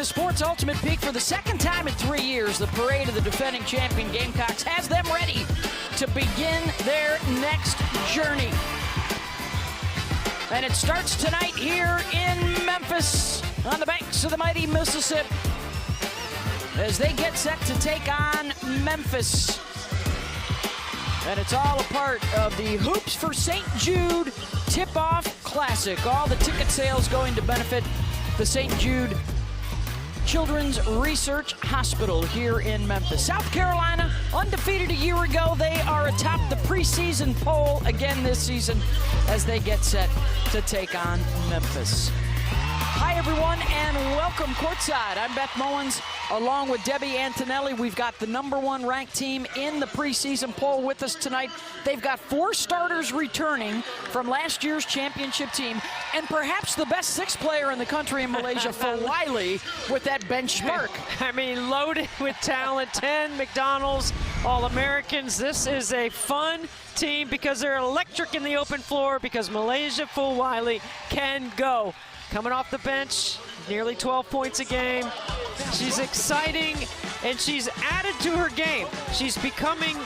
the sport's ultimate peak for the second time in 3 years. The parade of the defending champion Gamecocks has them ready to begin their next journey. And it starts tonight here in Memphis on the banks of the mighty Mississippi as they get set to take on Memphis. And it's all a part of the Hoops for St. Jude Tip-Off Classic. All the ticket sales going to benefit the St. Jude Children's Research Hospital here in Memphis. South Carolina, undefeated a year ago. They are atop the preseason poll again this season as they get set to take on Memphis. Hi, everyone, and welcome courtside. I'm Beth Mowens, along with Debbie Antonelli. We've got the #1 ranked team in the preseason poll with us tonight. They've got 4 starters returning from last year's championship team, and perhaps the best 6th player in the country in Malaysia, Fulwiley, with that bench spark. I mean, loaded with talent, 10 McDonald's All-Americans. This is a fun team because they're electric in the open floor, because Malaysia Fulwiley can go. Coming off the bench, nearly 12 points a game. She's exciting, and she's added to her game. She's becoming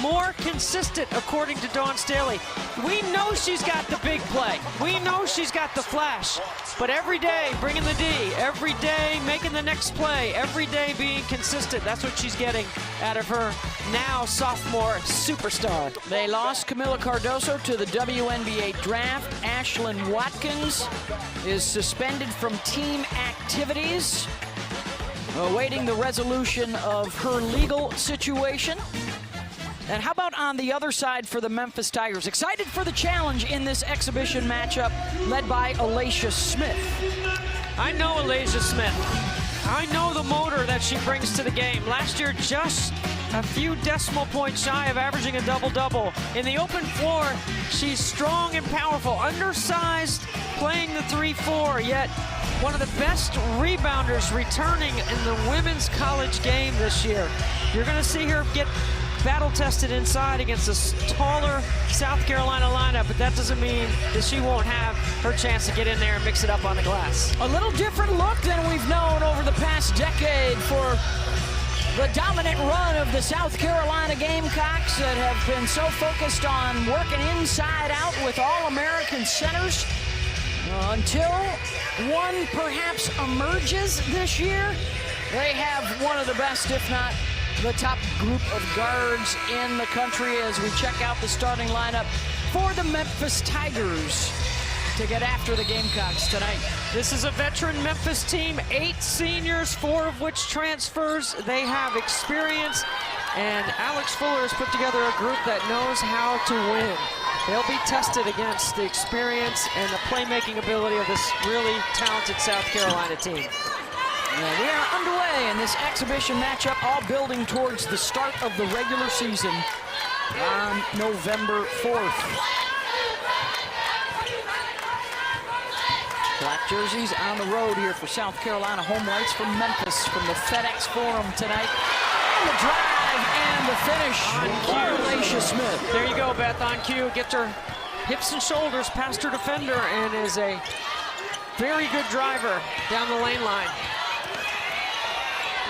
more consistent, according to Dawn Staley. We know she's got the big play. We know she's got the flash. But every day, bringing the D. Every day, making the next play. Every day being consistent. That's what she's getting out of her now sophomore superstar. They lost Camila Cardoso to the WNBA draft. Ashlyn Watkins is suspended from team activities, awaiting the resolution of her legal situation. And how about on the other side for the Memphis Tigers? Excited for the challenge in this exhibition matchup led by Alacia Smith. I know Alacia Smith. I know the motor that she brings to the game. Last year, just a few decimal points shy of averaging a double-double. In the open floor, she's strong and powerful, undersized, playing the 3-4, yet one of the best rebounders returning in the women's college game this year. You're going to see her get battle-tested inside against a taller South Carolina lineup, but that doesn't mean that she won't have her chance to get in there and mix it up on the glass. A little different look than we've known over the past decade for the dominant run of the South Carolina Gamecocks that have been so focused on working inside out with All-American centers until one perhaps emerges this year. They have one of the best, if not the top group of guards in the country as we check out the starting lineup for the Memphis Tigers to get after the Gamecocks tonight. This is a veteran Memphis team, 8 seniors, 4 of which transfers. They have experience, and Alex Fuller has put together a group that knows how to win. They'll be tested against the experience and the playmaking ability of this really talented South Carolina team. Yeah, we are underway in this exhibition matchup, all building towards the start of the regular season on November 4th. Black jerseys on the road here for South Carolina. Home whites from Memphis from the FedEx Forum tonight. And the drive and the finish for Alacia Smith. There you go, Beth, on cue. Gets her hips and shoulders past her defender and is a very good driver down the lane line.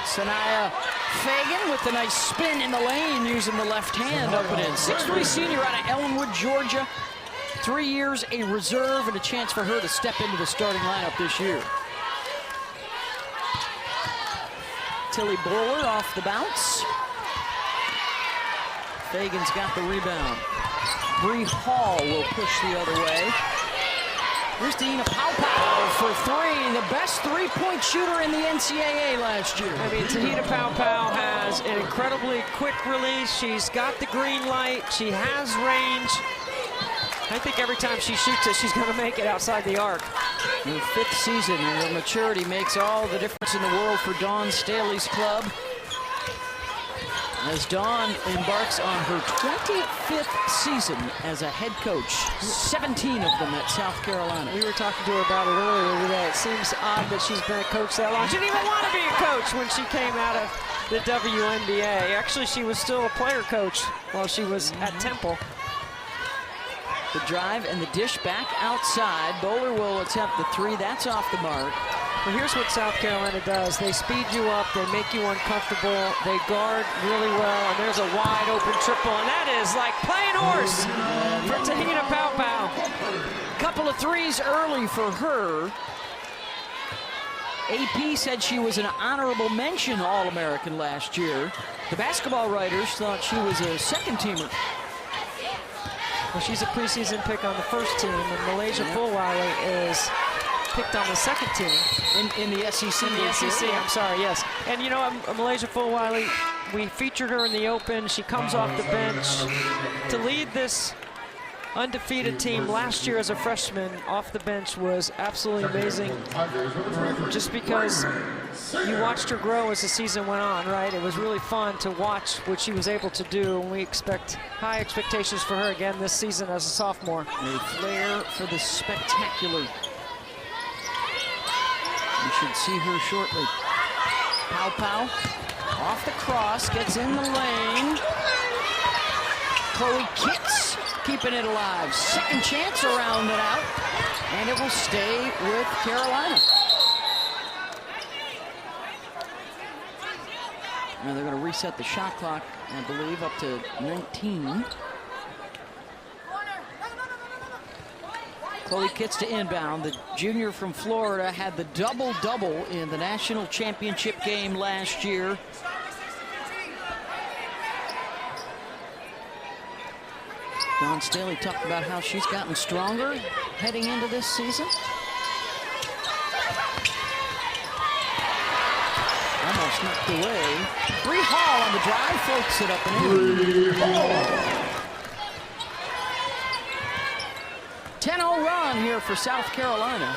Sanaya Fagan with the nice spin in the lane using the left hand up and in. 6'3" senior out of Ellenwood, Georgia. 3 years a reserve and a chance for her to step into the starting lineup this year. Tilly Bowler off the bounce. Fagan's got the rebound. Bree Hall will push the other way. Here's Te-Hina for 3, the best 3-point shooter in the NCAA last year. I mean, Te-Hina has an incredibly quick release. She's got the green light. She has range. I think every time she shoots it, she's going to make it outside the arc. Her 5th season, and her maturity makes all the difference in the world for Dawn Staley's club. As Dawn embarks on her 25th season as a head coach, 17 of them at South Carolina. We were talking to her about it earlier today. It seems odd that she's been a coach that long. She didn't even want to be a coach when she came out of the WNBA. Actually, she was still a player coach while she was at Temple. The drive and the dish back outside. Bowler will attempt the 3. That's off the mark. Well, here's what South Carolina does. They speed you up, they make you uncomfortable, they guard really well, and there's a wide open triple, and that is like playing horse for Te-Hina Pow Pow. Couple of threes early for her. AP said she was an honorable mention All-American last year. The basketball writers thought she was a second-teamer. Well, she's a preseason pick on the first team, and Malaysia Fulwiley is picked on the second team. In the SEC. In the SEC, I'm sorry, yes. And you know, Malaysia Fulwiley, we featured her in the Open. She comes off the bench to lead this undefeated team last year as a freshman off the bench was absolutely amazing. Just because you watched her grow as the season went on, right? It was really fun to watch what she was able to do, and we expect high expectations for her again this season as a sophomore. A flair for the spectacular. We should see her shortly. Pow Pow off the cross, gets in the lane. Chloe Kitts keeping it alive. Second chance around it out, and it will stay with Carolina. Now they're going to reset the shot clock, I believe, up to 19. Chloe Kitts to inbound. The junior from Florida had the double-double in the national championship game last year. Dawn Staley talked about how she's gotten stronger heading into this season. Almost knocked away. Bree Hall on the drive, floats it up and in. 10-0 run here for South Carolina.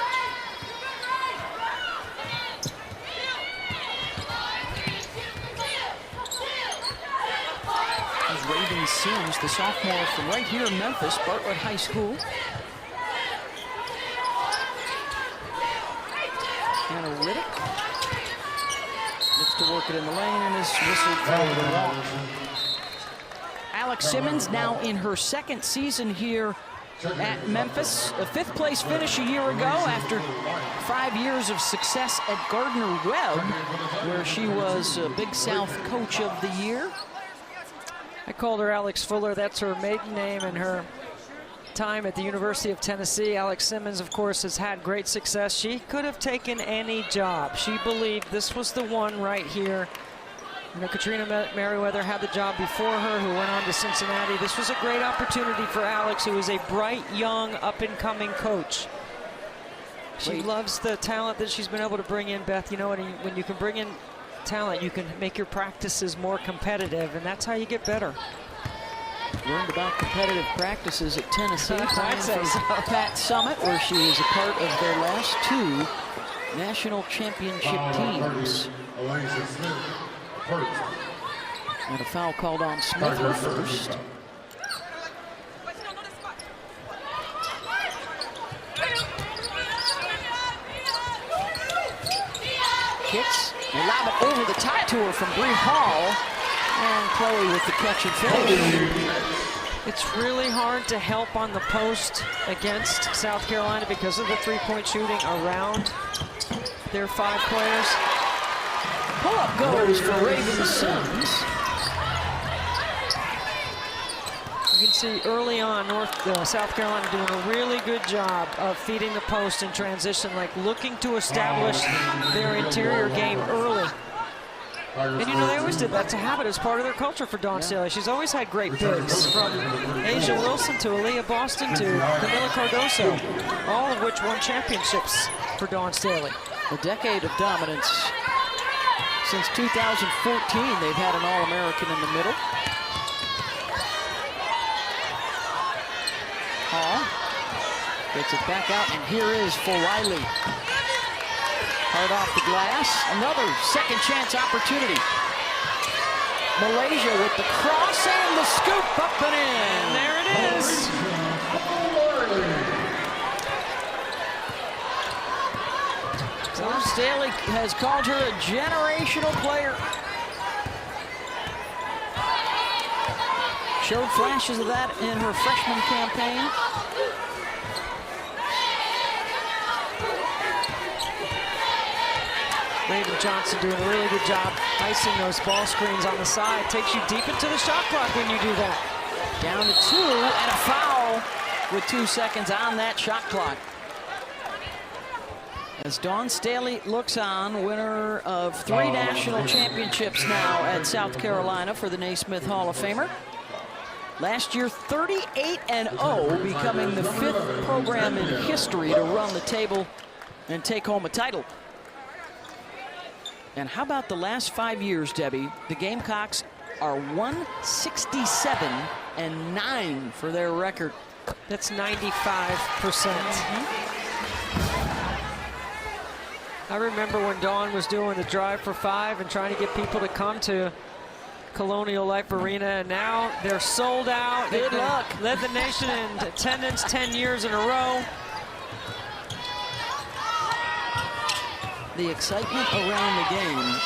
Raven Sims, the sophomore from right here in Memphis, Bartlett High School. Hannah Riddick looks to work it in the lane and is whistled for the walk. Alex Simmons now in her second season here at Memphis. A fifth place finish a year ago after 5 years of success at Gardner-Webb, where she was Big South Coach of the Year. I called her Alex Fuller. That's her maiden name and her time at the University of Tennessee. Alex Simmons, of course, has had great success. She could have taken any job. She believed this was the one right here. You know, Katrina Merriweather had the job before her, who went on to Cincinnati. This was a great opportunity for Alex, who is a bright, young, up-and-coming coach. She loves the talent that she's been able to bring in, Beth. You know, when you can bring in talent, you can make your practices more competitive, and that's how you get better. Learned about competitive practices at Tennessee. I'd say so. Pat Summit, where she was a part of their last 2 national championship teams. And a foul called on Smith her first. Kitts, they lob it over the top to her from Bree Hall. And Chloe with the catch and finish. It's really hard to help on the post against South Carolina because of the three-point shooting around their 5 players. Pull-up goes for Raven Sims. You can see early on South Carolina doing a really good job of feeding the post in transition, like looking to establish their interior game early. And you know, they always did that to have it as part of their culture for Dawn Staley. She's always had great bigs, from Asia Wilson to Aaliyah Boston to Camila Cardoso, all of which won championships for Dawn Staley. A decade of dominance. Since 2014, they've had an All-American in the middle. Hall gets it back out, and here is Fulwiley. Hard off the glass. Another second chance opportunity. Malaysia with the cross and the scoop up and in. And there it is. Dawn Staley has called her a generational player. Showed flashes of that in her freshman campaign. Raven Johnson doing a really good job icing those ball screens on the side. Takes you deep into the shot clock when you do that. Down to 2 and a foul with 2 seconds on that shot clock. As Dawn Staley looks on, winner of 3 national championships now at South Carolina for the Naismith Hall of Famer. Last year, 38-0, becoming the 5th program in history to run the table and take home a title. And how about the last 5 years, Debbie? The Gamecocks are 167-9 for their record. That's 95%. I remember when Dawn was doing the Drive for 5 and trying to get people to come to Colonial Life Arena, and now they're sold out. Good luck. Led the nation in attendance 10 years in a row. The excitement around the game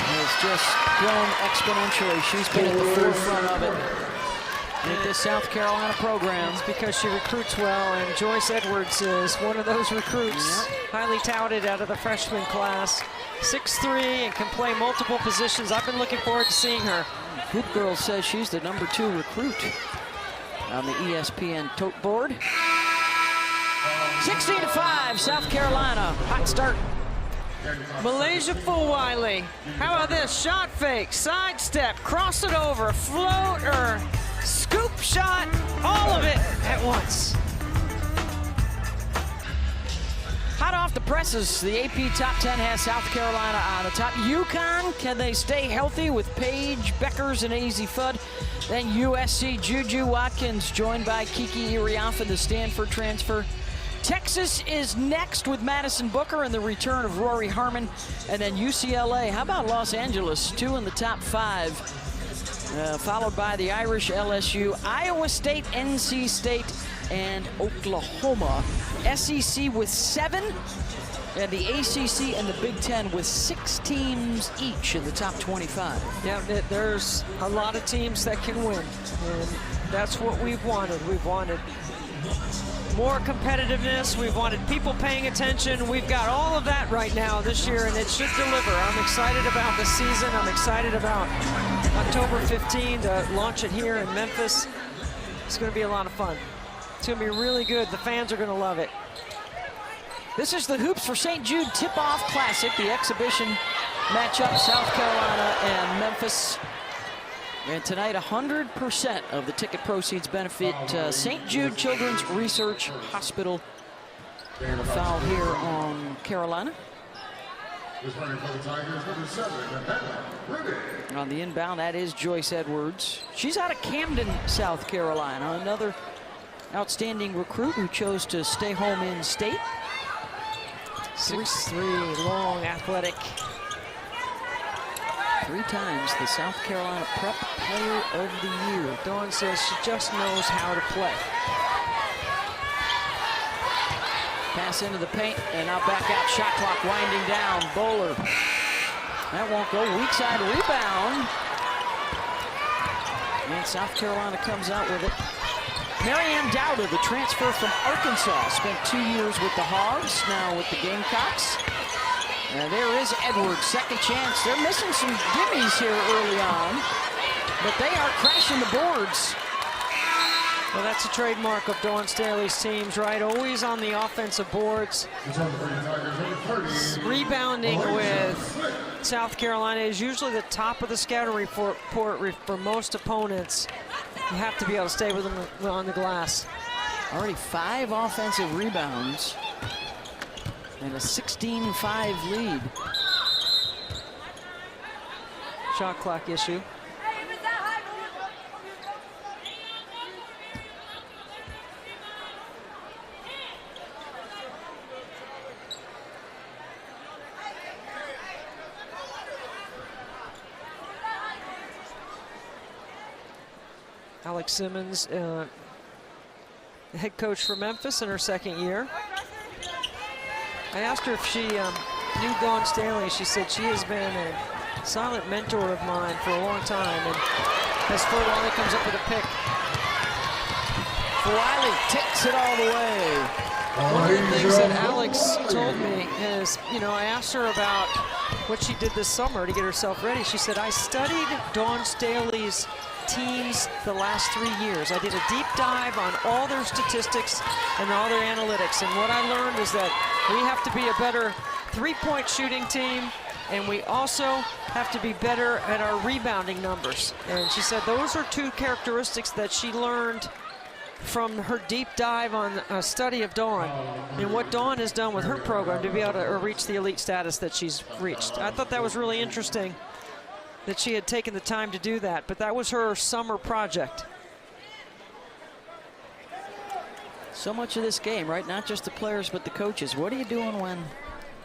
has just grown exponentially. She's been at the forefront of it with this South Carolina program. It's because she recruits well, and Joyce Edwards is one of those recruits. Yep. Highly touted out of the freshman class. 6'3" and can play multiple positions. I've been looking forward to seeing her. Hoop Girl says she's the #2 recruit on the ESPN tote board. 16-5, South Carolina. Hot start. Malaysia Fulwiley. How about this? Shot fake, sidestep, cross it over, floater, scoop shot, all of it at once. Hot off the presses, the AP Top 10 has South Carolina on the top. UConn, can they stay healthy with Paige, Beckers, and AZ Fudd? Then USC, Juju Watkins, joined by Kiki Iriafa, the Stanford transfer. Texas is next with Madison Booker and the return of Rory Harmon. And then UCLA, how about Los Angeles? 2 in the top 5, followed by the Irish, LSU, Iowa State, NC State, and Oklahoma. SEC with 7, and the ACC and the Big Ten with 6 teams each in the top 25. Yeah, there's a lot of teams that can win, and that's what we've wanted. We've wanted more competitiveness. We've wanted people paying attention. We've got all of that right now this year, and it should deliver. I'm excited about the season. I'm excited about October 15 to launch it here in Memphis. It's going to be a lot of fun. It's going to be really good. The fans are going to love it. This is the Hoops for St. Jude Tip-Off Classic, the exhibition matchup, South Carolina and Memphis. And tonight, 100% of the ticket proceeds benefit St. Jude Children's Research Hospital. And a foul here on Carolina. On the inbound, that is Joyce Edwards. She's out of Camden, South Carolina. Another outstanding recruit who chose to stay home in state. 6'3", long, athletic. 3 times the South Carolina Prep Player of the Year. Dawn says she just knows how to play. Pass into the paint, and now back out. Shot clock winding down. Bowler. That won't go. Weak side rebound. And South Carolina comes out with it. Marianne Dowda, the transfer from Arkansas, spent 2 years with the Hogs, now with the Gamecocks. There is Edwards, second chance. They're missing some gimmies here early on, but they are crashing the boards. Well, that's a trademark of Dawn Staley's teams, right? Always on the offensive boards. Rebounding with South Carolina is usually the top of the scouting report for most opponents. You have to be able to stay with them on the glass. Already 5 offensive rebounds and a 16-5 lead. Shot clock issue. Alex Simmons, the head coach for Memphis in her 2nd year. I asked her if she knew Dawn Staley. She said she has been a silent mentor of mine for a long time. And as Fulwiley comes up with a pick. Fulwiley takes it all the way. One of the things that Alex told me is, you know, I asked her about what she did this summer to get herself ready. She said, I studied Dawn Staley's teams the last 3 years. I did a deep dive on all their statistics and all their analytics. And what I learned is that we have to be a better three-point shooting team, and we also have to be better at our rebounding numbers. And she said those are two characteristics that she learned from her deep dive on a study of Dawn and what Dawn has done with her program to be able to reach the elite status that she's reached. I thought that was really interesting that she had taken the time to do that, but that was her summer project. So much of this game, right? Not just the players, but the coaches. What are you doing when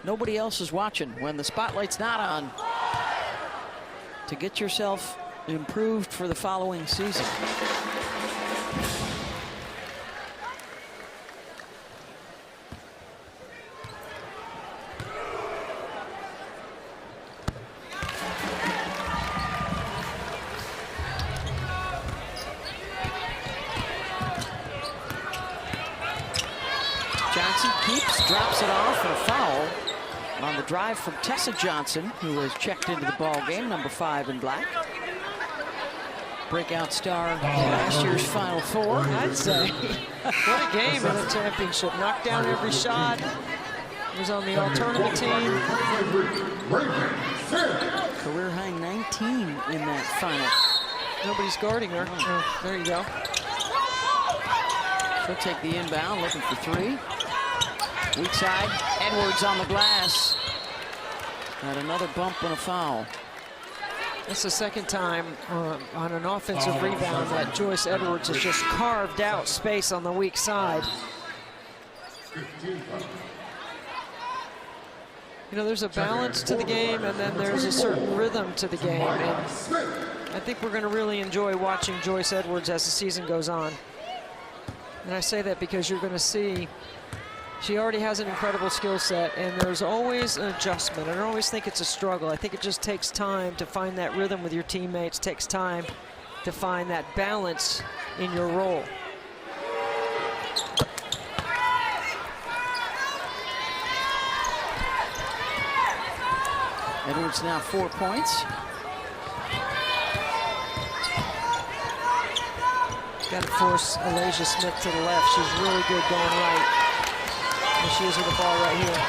nobody else is watching, when the spotlight's not on, to get yourself improved for the following season? Drops it off for a foul on the drive from Tessa Johnson, who has checked into the ball game, number 5 in black. Breakout star in last year's Final Four, I'd say. What a game in the championship. Knocked down every shot. Was on the all-tournament team. Career high 19 in that final. Nobody's guarding her. Oh, there you go. She'll take the inbound, looking for 3. Weak side, Edwards on the glass. Got another bump and a foul. That's the second time on an offensive rebound that Joyce Edwards has just carved out space on the weak side. You know, there's a balance to the game, and then there's a certain rhythm to the game. And I think we're going to really enjoy watching Joyce Edwards as the season goes on. And I say that because you're going to see she already has an incredible skill set, and there's always an adjustment. I don't always think it's a struggle. I think it just takes time to find that rhythm with your teammates, takes time to find that balance in your role. Edwards now 4 points. Got to force Alasia Smith to the left. She's really good going right. And she is with the ball right here.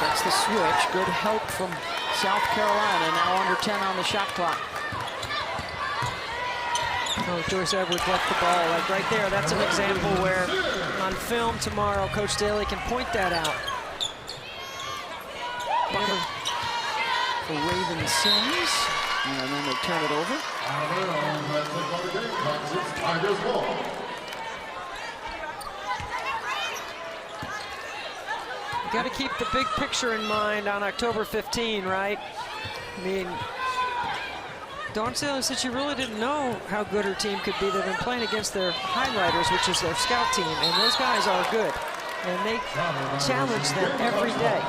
That's the switch. Good help from South Carolina. Now under 10 on the shot clock. Oh, Joyce Edwards left the ball. Like right there, that's an example where on film tomorrow, Coach Staley can point that out. For Raven Sims. And then they turn it over. You got to keep the big picture in mind on October 15, right? I mean, Dawn Staley said she really didn't know how good her team could be. They've been playing against their highlighters, which is their scout team, and those guys are good. And they challenge them every day.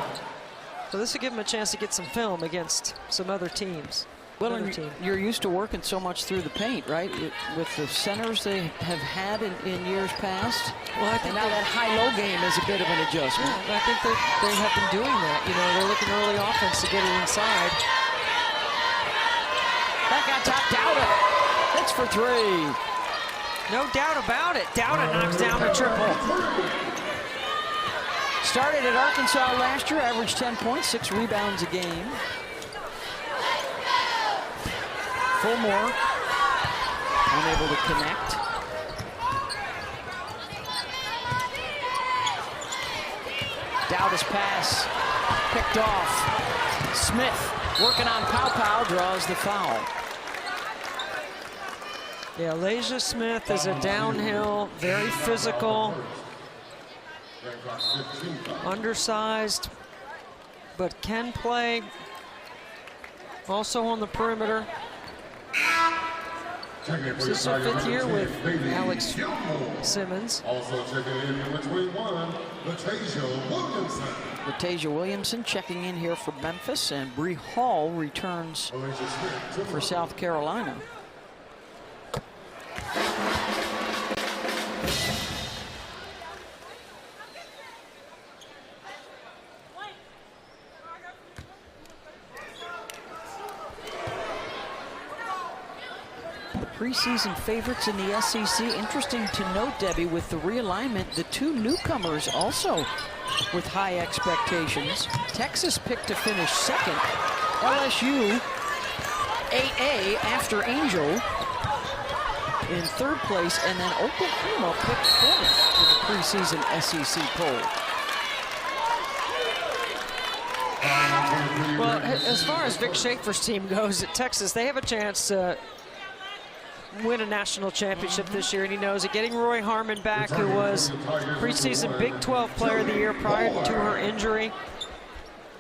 So this will give them a chance to get some film against some other teams. Well, and you're used to working so much through the paint, right? With the centers they have had in years past. Well, I think and now that high-low game is a bit of an adjustment. Yeah, I think they have been doing that. You know, they're looking early offense to get it inside. Back on top, Dowda. That's for 3. No doubt about it. Dowda knocks down the triple. Started at Arkansas last year, averaged 10 points, 6 rebounds a game. Fulmore unable to connect. Dowda's pass picked off. Smith working on Pow draws the foul. Yeah, Alasia Smith is a downhill, very physical, undersized, but can play also on the perimeter. This is her 5th year with Alex Simmons. Also checking in number 21, Latasia Williamson checking in here for Memphis, and Bree Hall returns for South Carolina. The preseason favorites in the SEC. Interesting to note, Debbie, with the realignment, the two newcomers also with high expectations. Texas picked to finish second. LSU, 8A after Angel in third place, and then Oklahoma picked fourth in the preseason SEC poll. Well, as far as Vic Schaefer's team goes at Texas, they have a chance to win a national championship this year, and he knows it. Getting Roy Harmon back, who was preseason Big 12 Player of the Year prior to her injury.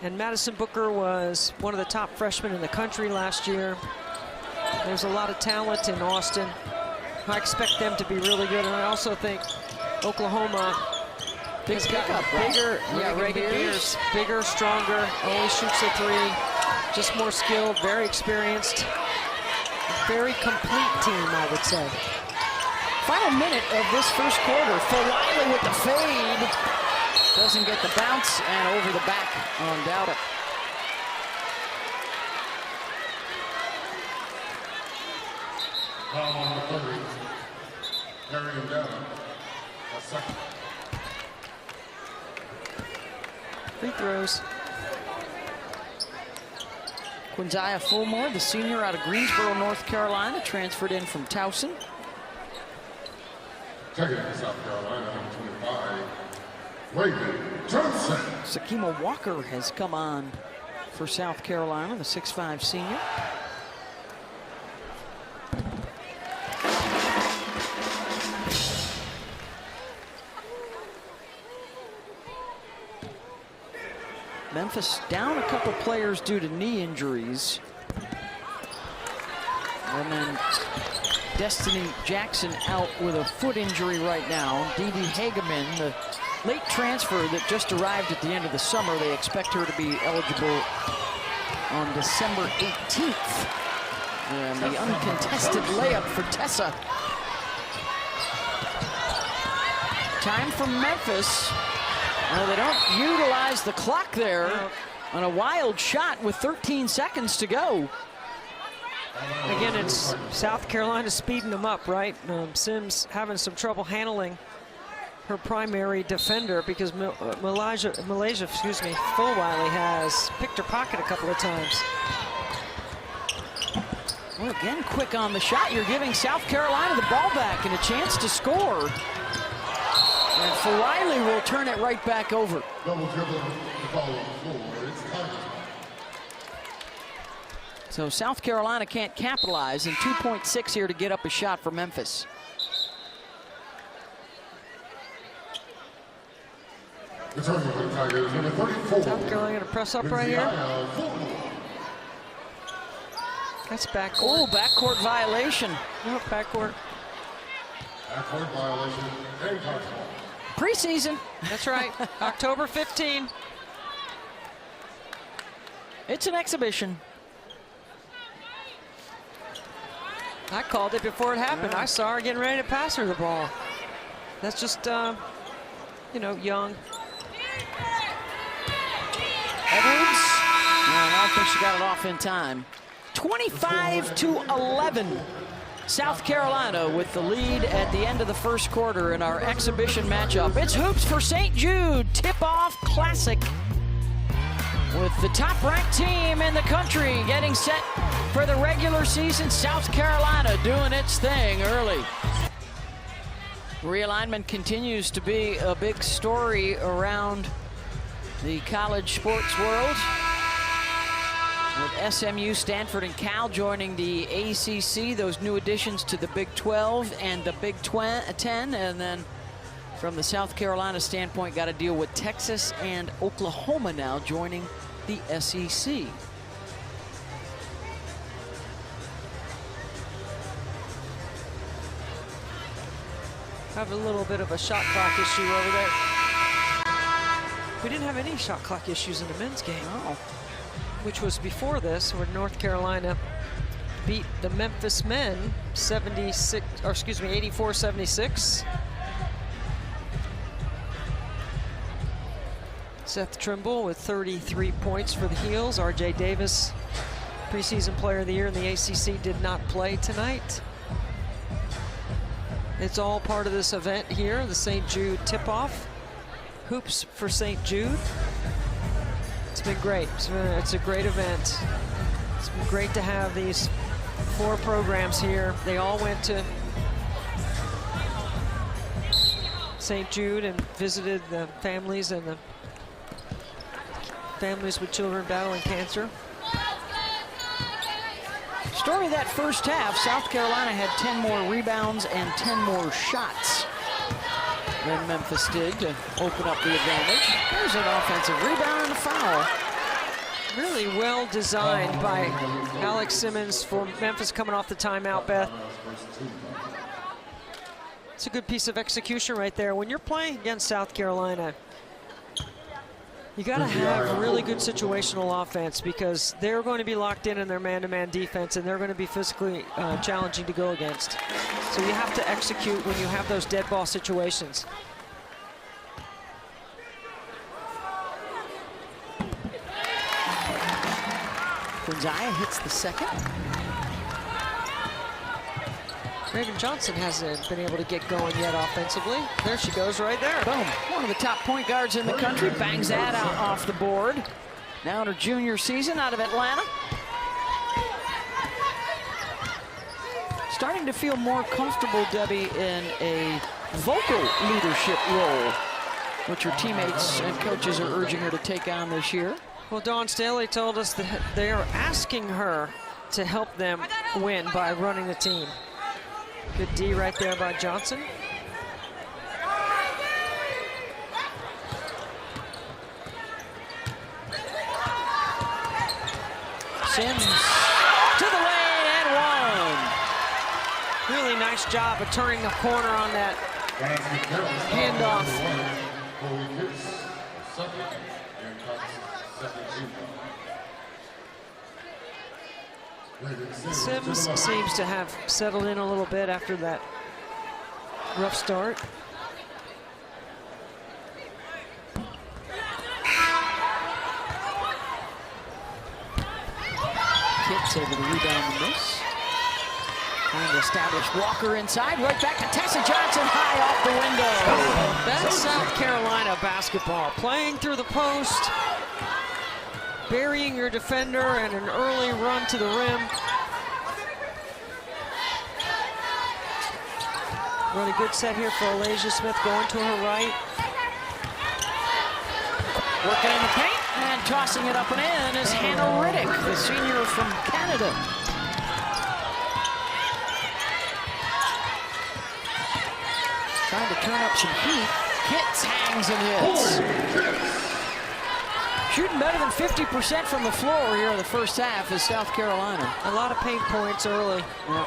And Madison Booker was one of the top freshmen in the country last year. There's a lot of talent in Austin. I expect them to be really good, and I also think Oklahoma has gotten bigger. Yeah, Reagan Beers, bigger, stronger, always shoots a three, just more skilled, very experienced. Very complete team, I would say. Final minute of this first quarter. Fulwiley with the fade. Doesn't get the bounce, and over the back on Dowda. Foul on the 30. Carrying Dowda. A second. Free throws. Quinziah Fulmore, the senior out of Greensboro, North Carolina, transferred in from Towson. Taking it to South Carolina, number 25, Reagan Johnson. Sakima Walker has come on for South Carolina, the 6'5" senior. Memphis down a couple players due to knee injuries. And then Destiny Jackson out with a foot injury right now. Dee Dee Hageman, the late transfer that just arrived at the end of the summer. They expect her to be eligible on December 18th. And the uncontested layup for Tessa. Time for Memphis. Well, they don't utilize the clock there on a wild shot with 13 seconds to go. Again, it's South Carolina speeding them up, right? Sims having some trouble handling her primary defender because Malaysia, Fulwiley has picked her pocket a couple of times. Well, again, quick on the shot. You're giving South Carolina the ball back and a chance to score. And Fulwiley will turn it right back over. Double dribble, the ball on the floor. It's time. So South Carolina can't capitalize, and 2.6 here to get up a shot for Memphis. Returning for the Tigers, number 34. South Carolina gonna press up right here. That's backcourt. Oh, backcourt violation. No, backcourt. Backcourt violation. Gamecocks ball. Preseason. That's right. October 15. It's an exhibition. I called it before it happened. I saw her getting ready to pass her the ball. That's just, you know, young. Edwards. No, I don't think she got it off in time. 25-11. South Carolina with the lead at the end of the first quarter in our exhibition matchup. It's hoops for St. Jude. Tip-off classic with the top-ranked team in the country getting set for the regular season. South Carolina doing its thing early. Realignment continues to be a big story around the college sports world, with SMU, Stanford, and Cal joining the ACC, those new additions to the Big 12 and the Big 10. And then from the South Carolina standpoint, got to deal with Texas and Oklahoma now joining the SEC. Have a little bit of a shot clock issue over there. We didn't have any shot clock issues in the men's game. Oh. Which was before this, where North Carolina beat the Memphis men 84-76. Seth Trimble with 33 points for the Heels. R.J. Davis, preseason player of the year in the ACC, did not play tonight. It's all part of this event here, the St. Jude tip-off. Hoops for St. Jude. It's been great. It's a great event. It's been great to have these 4 programs here. They all went to St. Jude and visited the families and the families with children battling cancer. Story of that first half, South Carolina had 10 more rebounds and 10 more shots than Memphis did to open up the advantage. There's an offensive rebound and a foul. Really well designed by Alex Simmons for Memphis coming off the timeout, Beth. It's a good piece of execution right there. When you're playing against South Carolina, you got to have really good situational offense because they're going to be locked in their man-to-man defense, and they're going to be physically challenging to go against. So you have to execute when you have those dead ball situations. Gonzaga hits the second. Raven Johnson hasn't been able to get going yet offensively. There she goes right there. Boom. One of the top point guards in the country bangs that out off the board. Now in her junior season out of Atlanta. Starting to feel more comfortable, Debbie, in a vocal leadership role, which her teammates and coaches are urging her to take on this year. Well, Dawn Staley told us that they are asking her to help them win by running the team. Good D right there by Johnson. Sims to the lane and one. Really nice job of turning the corner on that handoff. Sims seems to have settled in a little bit after that rough start. Kitts able to rebound the miss. Trying to establish Walker inside. Right back to Tessa Johnson, high off the window. That's South Carolina basketball. Playing through the post, burying your defender, and an early run to the rim. Really good set here for Alasia Smith going to her right. Working in the paint and tossing it up and in is Hannah Riddick, the senior from Canada. Trying to turn up some heat. Kitts hangs and hits. Shooting better than 50% from the floor here in the first half is South Carolina. A lot of paint points early. Yeah.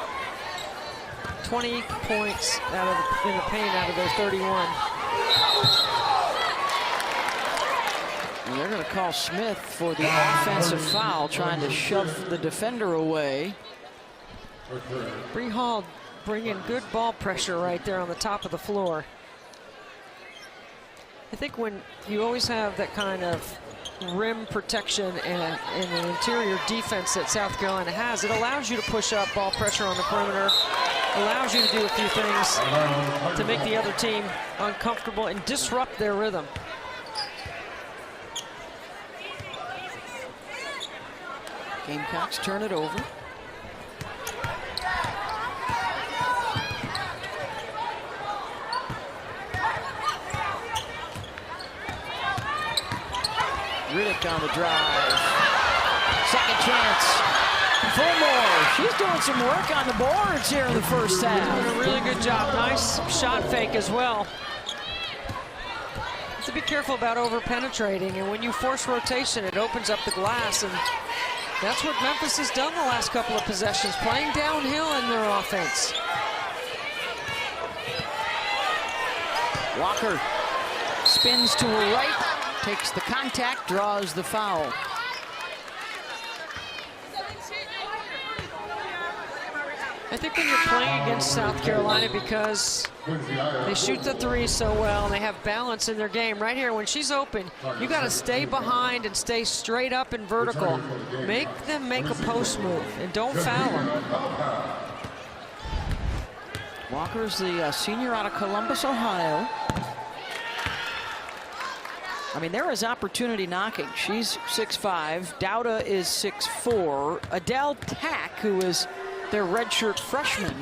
20 points in the paint out of their 31. And they're going to call Smith for the offensive foul, trying to shove the defender away. Bree Hall bringing good ball pressure right there on the top of the floor. I think when you always have that kind of rim protection and an interior defense that South Carolina has, it allows you to push up ball pressure on the perimeter, allows you to do a few things to make the other team uncomfortable and disrupt their rhythm. Gamecocks turn it over. Riddick on the drive. Second chance. Fulwiley. She's doing some work on the boards here in the first half. Doing a really good job. Nice shot fake as well. You have to be careful about over-penetrating, and when you force rotation, it opens up the glass, and that's what Memphis has done the last couple of possessions, playing downhill in their offense. Walker spins to her right. Takes the contact, draws the foul. I think when you're playing against South Carolina, because they shoot the three so well and they have balance in their game, right here, when she's open, you got to stay behind and stay straight up and vertical. Make them make a post move and don't foul them. Walker's the senior out of Columbus, Ohio. I mean, there is opportunity knocking. She's 6'5". Dowda is 6'4". Adele Tack, who is their redshirt freshman,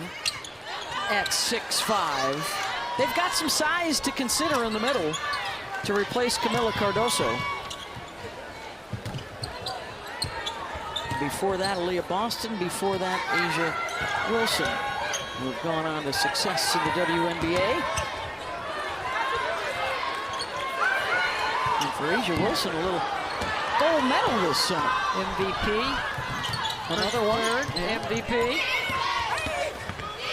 at 6'5". They've got some size to consider in the middle to replace Camila Cardoso. Before that, Aaliyah Boston. Before that, Asia Wilson, who have gone on to success in the WNBA. And for Asia Wilson, a little gold medal this summer. MVP. Another one. MVP.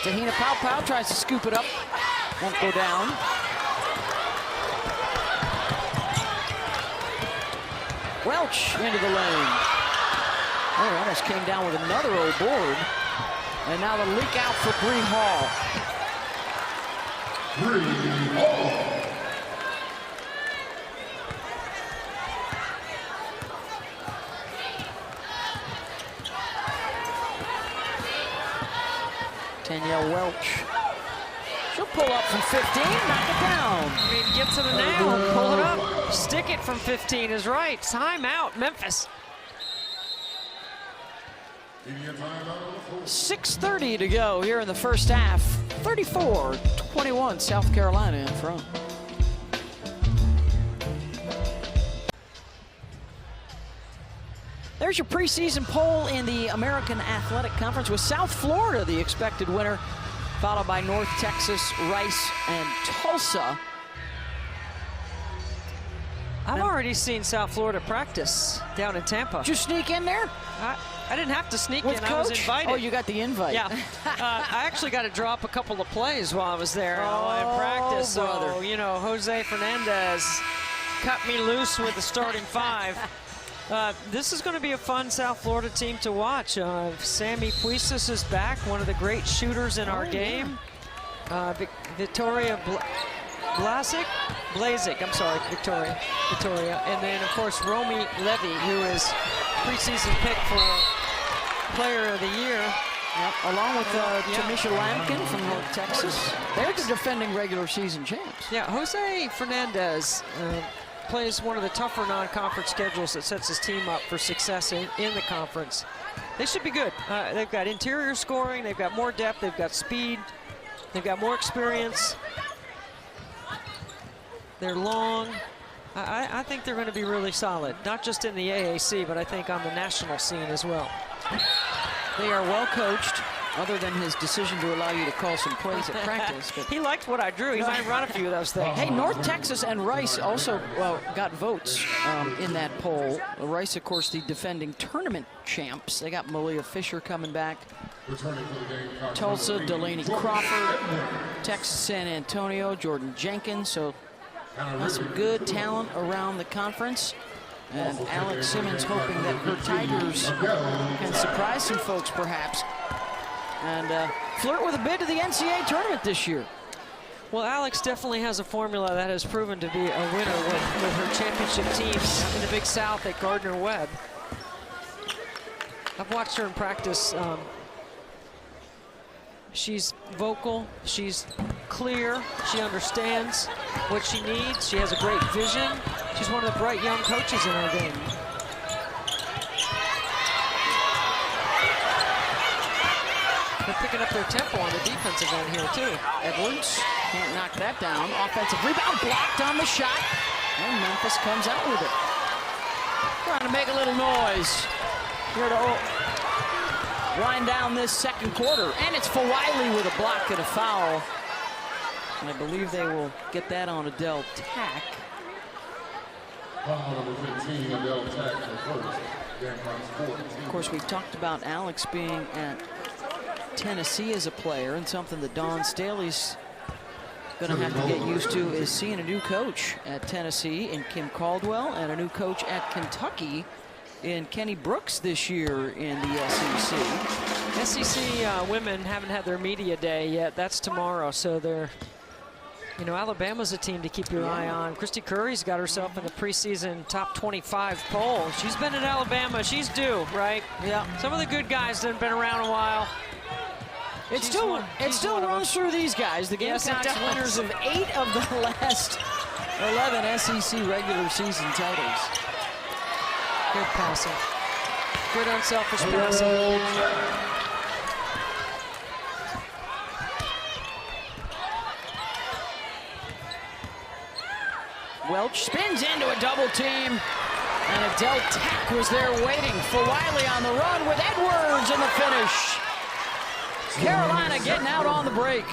Te-Hina Pau tries to scoop it up. Won't go down. Welch into the lane. Oh, almost came down with another old board. And now the leak out for Bree Hall. Bree Hall. Danielle Welch. She'll pull up from 15, knock it down. I mean, get to the nail, pull it up, stick it from 15 is right. Timeout, Memphis. 6:30 to go here in the first half. 34-21, South Carolina in front. There's your preseason poll in the American Athletic Conference, with South Florida the expected winner, followed by North Texas, Rice, and Tulsa. I've already seen South Florida practice down in Tampa. Did you sneak in there? I didn't have to sneak With in, Coach? I was invited. Oh, you got the invite. Yeah. I actually got to drop a couple of plays while I was there in practice. Brother. So, you know, Jose Fernandez cut me loose with the starting five. This is going to be a fun South Florida team to watch. Sammy Puisis is back, one of the great shooters in our game. Victoria Blazik, I'm sorry, Victoria. And then, of course, Romy Levy, who is preseason pick for Player of the Year. Yep, along with Tamisha Lampkin from North Texas. They're the defending regular season champs. Yeah, Jose Fernandez plays one of the tougher non-conference schedules that sets his team up for success in the conference. They should be good. They've got interior scoring, they've got more depth, they've got speed, they've got more experience. They're long. I think they're going to be really solid, not just in the AAC, but I think on the national scene as well. They are well coached, other than his decision to allow you to call some plays at practice. But he liked what I drew. He might run a few of those things. hey, North Texas and Rice also got votes in that poll. Rice, of course, the defending tournament champs. They got Malia Fisher coming back. Tulsa, Delaney Crawford. Texas San Antonio, Jordan Jenkins. So that's some good talent around the conference. And Alex Simmons hoping that her Tigers can surprise some folks, perhaps, and flirt with a bid to the NCAA tournament this year. Well, Alex definitely has a formula that has proven to be a winner with her championship teams in the Big South at Gardner-Webb. I've watched her in practice. She's vocal, she's clear, she understands what she needs, she has a great vision. She's one of the bright young coaches in our game. They're picking up their tempo on the defensive end here, too. Edwards can't knock that down. Offensive rebound blocked on the shot. And Memphis comes out with it. Trying to make a little noise here to wind down this second quarter. And it's Fulwiley with a block and a foul. And I believe they will get that on Adele Tack. Number 15, Adele Tack for first. Of course, we've talked about Alex being at Tennessee as a player, and something that Dawn Staley's going to have to get used to is seeing a new coach at Tennessee in Kim Caldwell, and a new coach at Kentucky in Kenny Brooks this year in the SEC. SEC women haven't had their media day yet. That's tomorrow, so they're, you know, Alabama's a team to keep your eye on. Christy Curry's got herself in the preseason top 25 poll. She's been at Alabama. She's due, right? Yeah. Some of the good guys that have been around a while. It still runs through these guys. The Gamecocks winners of 8 of the last 11 SEC regular season titles. Good passing. Good unselfish passing. Welch spins into a double team. And a Del Tack was there waiting. Fulwiley on the run with Edwards in the finish. Carolina getting out on the break.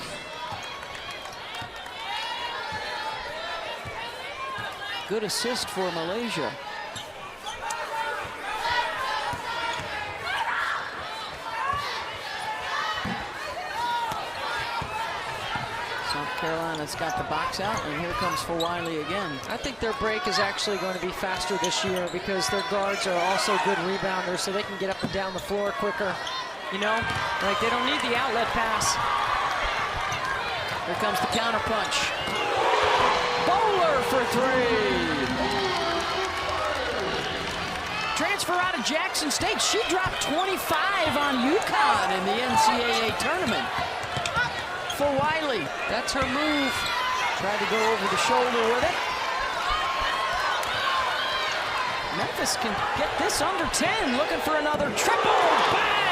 Good assist for Malaysia. South Carolina's got the box out, and here comes Fulwiley again. I think their break is actually going to be faster this year because their guards are also good rebounders, so they can get up and down the floor quicker. You know, like they don't need the outlet pass. Here comes the counter punch. Bowler for 3. Transfer out of Jackson State. She dropped 25 on UConn in the NCAA tournament. Fulwiley, that's her move. Tried to go over the shoulder with it. Memphis can get this under 10. Looking for another triple. Bang!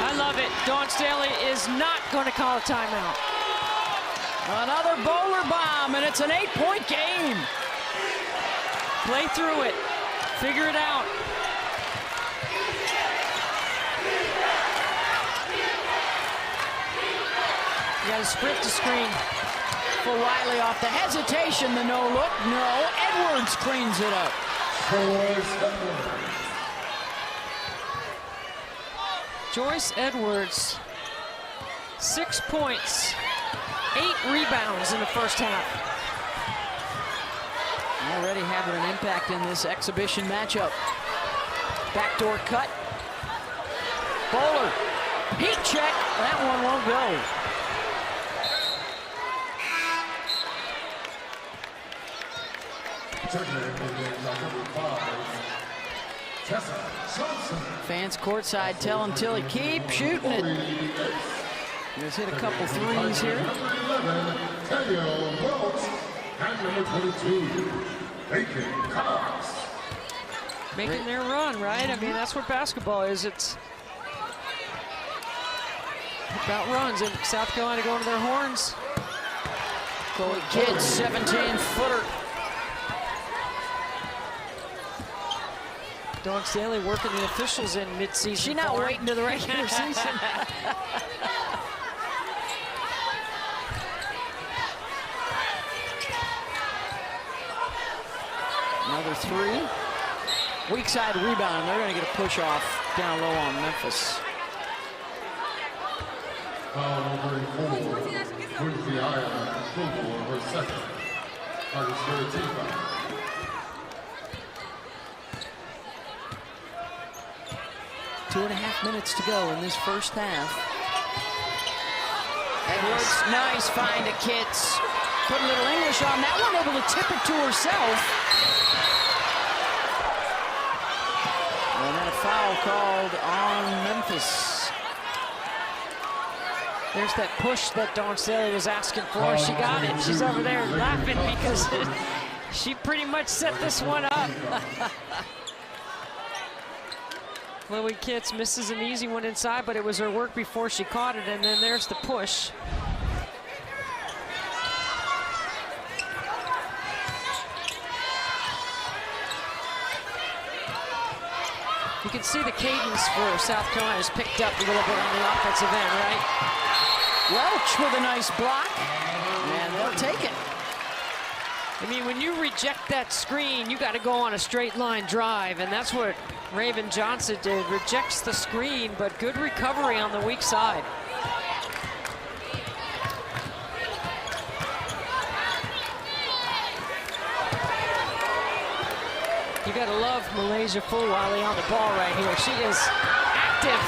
I love it. Dawn Staley is not going to call a timeout. Another bowler bomb, and it's an 8-point game. Play through it. Figure it out. You got to sprint to screen. Fulwiley off the hesitation, the no look. No, Edwards cleans it up. Joyce Edwards, 6 points, 8 rebounds in the first half. Already having an impact in this exhibition matchup. Backdoor cut. Bowler, heat check. That one won't go. Fans courtside telling Tilly, keep shooting it. He's hit a couple threes here. And number 22, Gamecocks. Making their run, right? I mean, that's what basketball is. It's about runs, and South Carolina going to their horns. Chloe Kidd, 17-footer. Dawn Staley working the officials in mid-season. She's not waiting to the regular season. Another 3. Weak side rebound. They're going to get a push off down low on Memphis. Foul number 4, brings the Island for her second. Target's 13 foul. Two and a half minutes to go in this first half. Edwards, nice find at Kitts. Put a little English on that one, able to tip it to herself. And then a foul called on Memphis. There's that push that Dawn Staley was asking for. She got it. She's over there laughing because she pretty much set this one up. Chloe Kitts misses an easy one inside, but it was her work before she caught it, and then there's the push. You can see the cadence for South Carolina's picked up a little bit on the offensive end, right? Welch with a nice block, and they'll take it. I mean, when you reject that screen, you got to go on a straight line drive, and that's what Raven Johnson did. Rejects the screen, but good recovery on the weak side. You got to love Malaysia Fulwiley on the ball right here. She is active.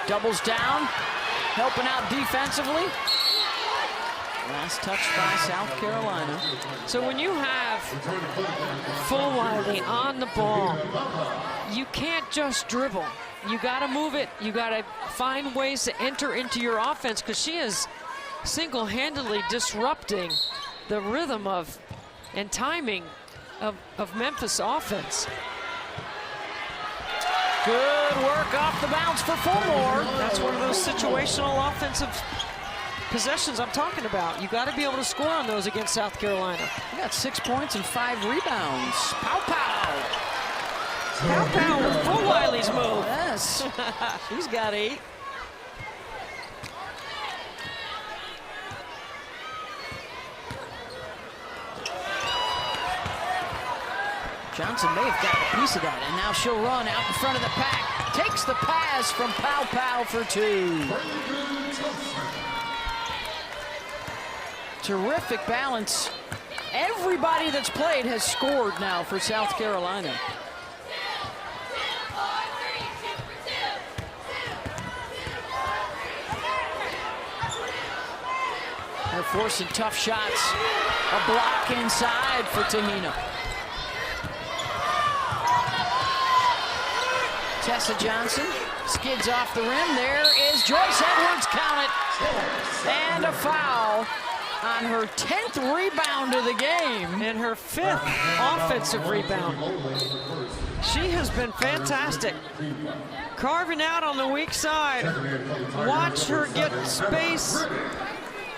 Doubles down, helping out defensively. Last touch by South Carolina. So when you have Fulwiley on the ball, you can't just dribble. You got to move it. You got to find ways to enter into your offense, because she is single-handedly disrupting the rhythm of and timing of Memphis offense. Good work off the bounce for Fulmore. That's one of those situational offensive possessions I'm talking about. You got to be able to score on those against South Carolina. We got 6 points and 5 rebounds. Pow pow. Pow pow with Fulwiley's move. Yes, she's got 8. Johnson may have got a piece of that, and now she'll run out in front of the pack. Takes the pass from Pow Pow for 2. Terrific balance. Everybody that's played has scored now for South Carolina. They're forcing tough shots. A block inside for Te-Hina. Tessa Johnson skids off the rim. There is Joyce Edwards, count it. And a foul on her 10th rebound of the game. And her 5th offensive rebound. She has been fantastic. Carving out on the weak side. Watch her get space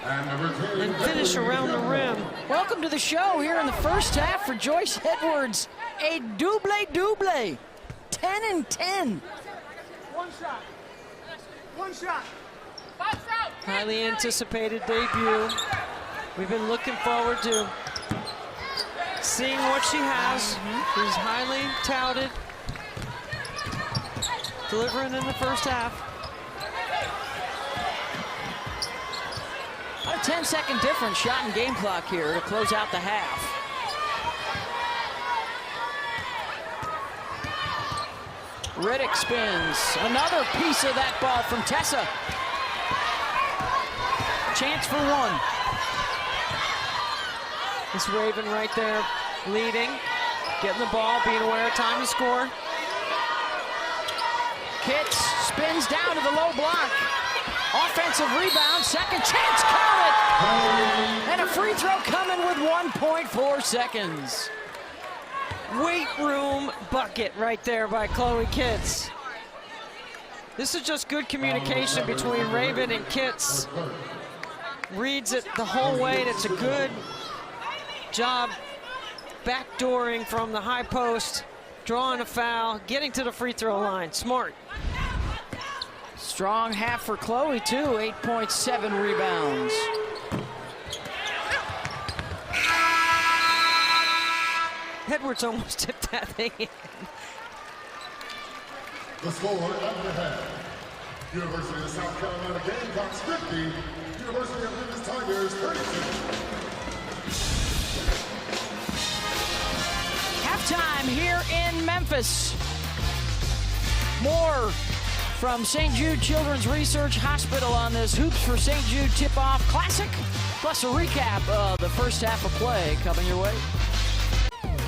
and finish around the rim. Welcome to the show here in the first half for Joyce Edwards. A double-double. 10 and 10. One shot. One shot. Highly anticipated debut. We've been looking forward to seeing what she has. She's highly touted. Delivering in the first half. A 10-second difference shot in game clock here to close out the half. Riddick spins. Another piece of that ball from Tessa. Chance for 1. This Raven right there leading, getting the ball, being aware of time to score. Kitts spins down to the low block. Offensive rebound, second chance, count it! And a free throw coming with 1.4 seconds. Weight room bucket right there by Chloe Kitts. This is just good communication between Raven and Kitts. Reads it the whole way, and it's a good job backdooring from the high post, drawing a foul, getting to the free throw line. Smart. Strong half for Chloe, too. 8.7 rebounds. Edwards almost tipped that thing in. The score at the half. University of South Carolina Gamecocks 50, University of Memphis Tigers 32. Halftime here in Memphis. More from St. Jude Children's Research Hospital on this Hoops for St. Jude Tip-Off Classic, plus a recap of the first half of play coming your way.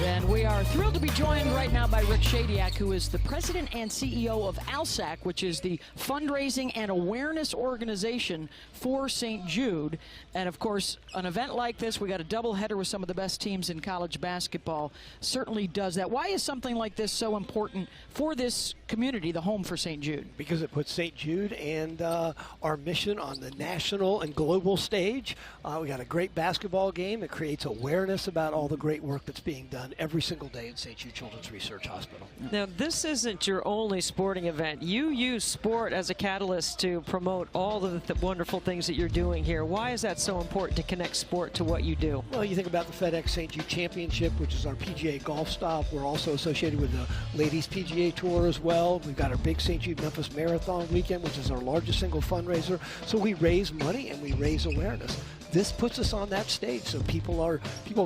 And we are thrilled to be joined right now by Rick Shadiak, who is the president and CEO of ALSAC, which is the fundraising and awareness organization for St. Jude. And of course, an event like this, we got a doubleheader with some of the best teams in college basketball, certainly does that. Why is something like this so important for this community, the home for St. Jude? Because it puts St. Jude and our mission on the national and global stage. We got a great basketball game. It creates awareness about all the great work that's being done every single day in St. Jude Children's Research Hospital. Now, this isn't your only sporting event. You use sport as a catalyst to promote all of the wonderful things that you're doing here. Why is that so important to connect sport to what you do? Well, you think about the FedEx St. Jude Championship, which is our PGA golf stop. We're also associated with the Ladies PGA Tour as well. We've got our big St. Jude Memphis Marathon weekend, which is our largest single fundraiser. So we raise money and we raise awareness. this puts us on that stage, so people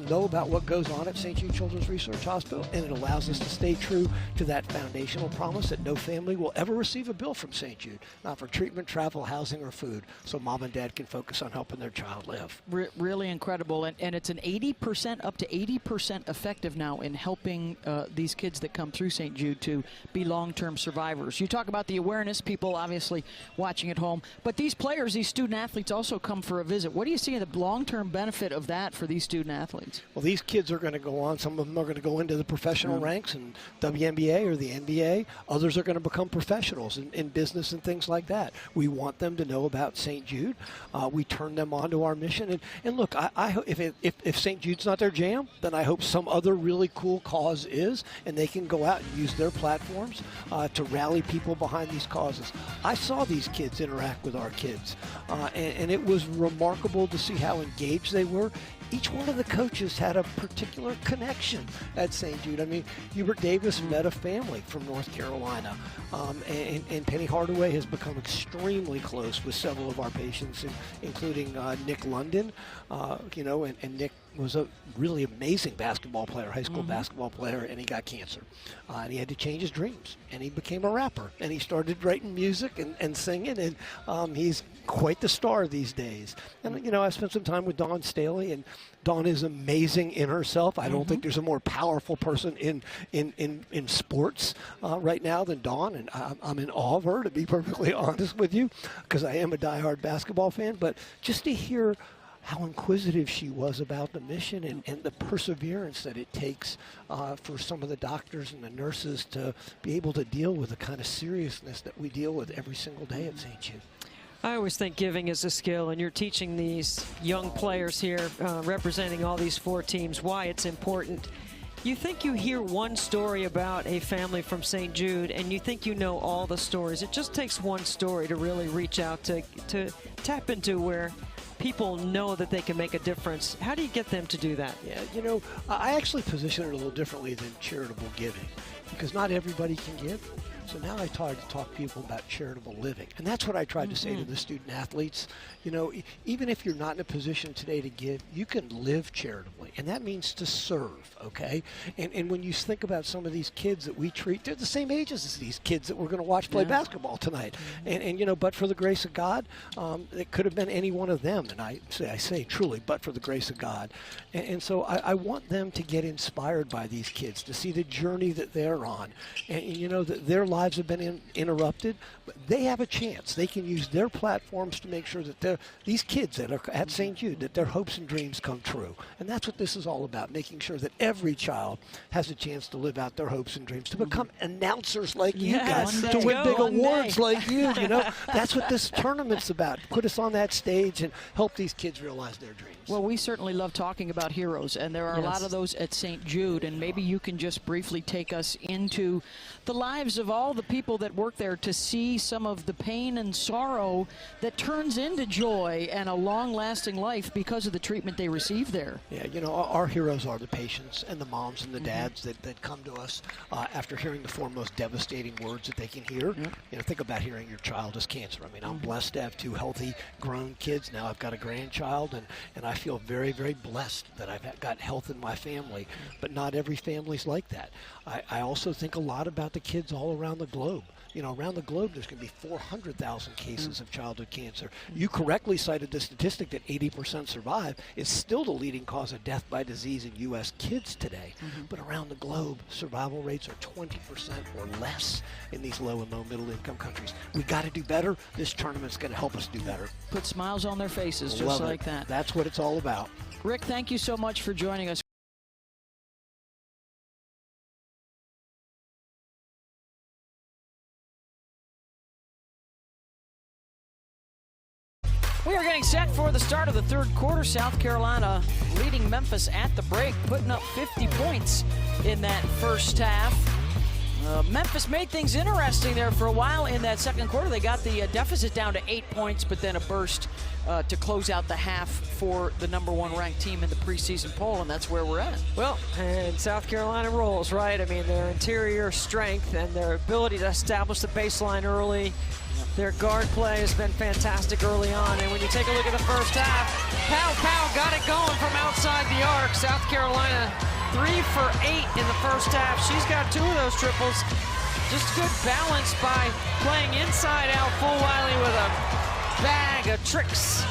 know about what goes on at St. Jude Children's Research Hospital, and it allows us to stay true to that foundational promise that no family will ever receive a bill from St. Jude, not for treatment, travel, housing, or food, so mom and dad can focus on helping their child live. Really incredible, and it's an 80%, up to 80% effective now in helping these kids that come through St. Jude to be long-term survivors. You talk about the awareness, people obviously watching at home, but these players, these student athletes also come for a visit. What do you see in the long-term benefit of that for these student athletes? Well, these kids are going to go on. Some of them are going to go into the professional ranks in WNBA or the NBA. Others are going to become professionals in business and things like that. We want them to know about St. Jude. We turn them on to our mission. And look, if St. Jude's not their jam, then I hope some other really cool cause is, and they can go out and use their platforms to rally people behind these causes. I saw these kids interact with our kids, and it was remarkable to see how engaged they were. Each one of the coaches had a particular connection at St. Jude. I mean, Hubert Davis met a family from North Carolina, and Penny Hardaway has become extremely close with several of our patients, including Nick London, and Nick was a really amazing basketball player, high school basketball player, and he got cancer. And he had to change his dreams, and he became a rapper, and he started writing music and singing, and he's quite the star these days. And, I spent some time with Dawn Staley, and Dawn is amazing in herself. I don't think there's a more powerful person in sports right now than Dawn, and I'm in awe of her, to be perfectly honest with you, because I am a diehard basketball fan. But just to hear how inquisitive she was about the mission and the perseverance that it takes for some of the doctors and the nurses to be able to deal with the kind of seriousness that we deal with every single day at St. Jude. I always think giving is a skill, and you're teaching these young players here representing all these 4 teams why it's important. You think you hear one story about a family from St. Jude, and you think you know all the stories. It just takes one story to really reach out to tap into where people know that they can make a difference. How do you get them to do that? Yeah, I actually position it a little differently than charitable giving, because not everybody can give. So now I try to talk to people about charitable living. And that's what I tried to say to the student athletes. Even if you're not in a position today to give, you can live charitably. And that means to serve, okay? And when you think about some of these kids that we treat, they're the same ages as these kids that we're going to watch play basketball tonight. And but for the grace of God, it could have been any one of them. And I say truly, but for the grace of God. And so I want them to get inspired by these kids, to see the journey that they're on. And that their lives have been interrupted, but they have a chance. They can use their platforms to make sure that these kids that are at St. Jude, that their hopes and dreams come true. And that's what this is all about, making sure that every child has a chance to live out their hopes and dreams, to become announcers like you guys, to win big awards like you. That's what this tournament's about. Put us on that stage and help these kids realize their dreams. Well, we certainly love talking about heroes, and there are a lot of those at St. Jude, and maybe you can just briefly take us into the lives of all the people that work there to see some of the pain and sorrow that turns into joy and a long-lasting life because of the treatment they receive there. Yeah, our heroes are the patients and the moms and the dads that come to us after hearing the 4 most devastating words that they can hear. Think about hearing your child has cancer. I mean, I'm blessed to have 2 healthy, grown kids. Now I've got a grandchild, and I feel very, very blessed that I've got health in my family, but not every family's like that. I also think a lot about the kids all around the globe. Around the globe, there's going to be 400,000 cases of childhood cancer. You correctly cited the statistic that 80% survive. It's still the leading cause of death by disease in U.S. kids today. But around the globe, survival rates are 20% or less in these low and low middle income countries. We got to do better. This tournament's going to help us do better. Put smiles on their faces, just like that. That's what it's all about. Rick, thank you so much for joining us. We are getting set for the start of the 3rd quarter. South Carolina leading Memphis at the break, putting up 50 points in that first half. Memphis made things interesting there for a while in that second quarter. They got the deficit down to 8 points, but then a burst to close out the half for the #1 ranked team in the preseason poll, and that's where we're at. Well, and South Carolina rolls, right? I mean, their interior strength and their ability to establish the baseline early. Their guard play has been fantastic early on, and when you take a look at the first half, Pow got it going from outside the arc. South Carolina 3 for 8 in the first half. She's got 2 of those triples. Just good balance by playing inside out Fulwiley with a bag of tricks.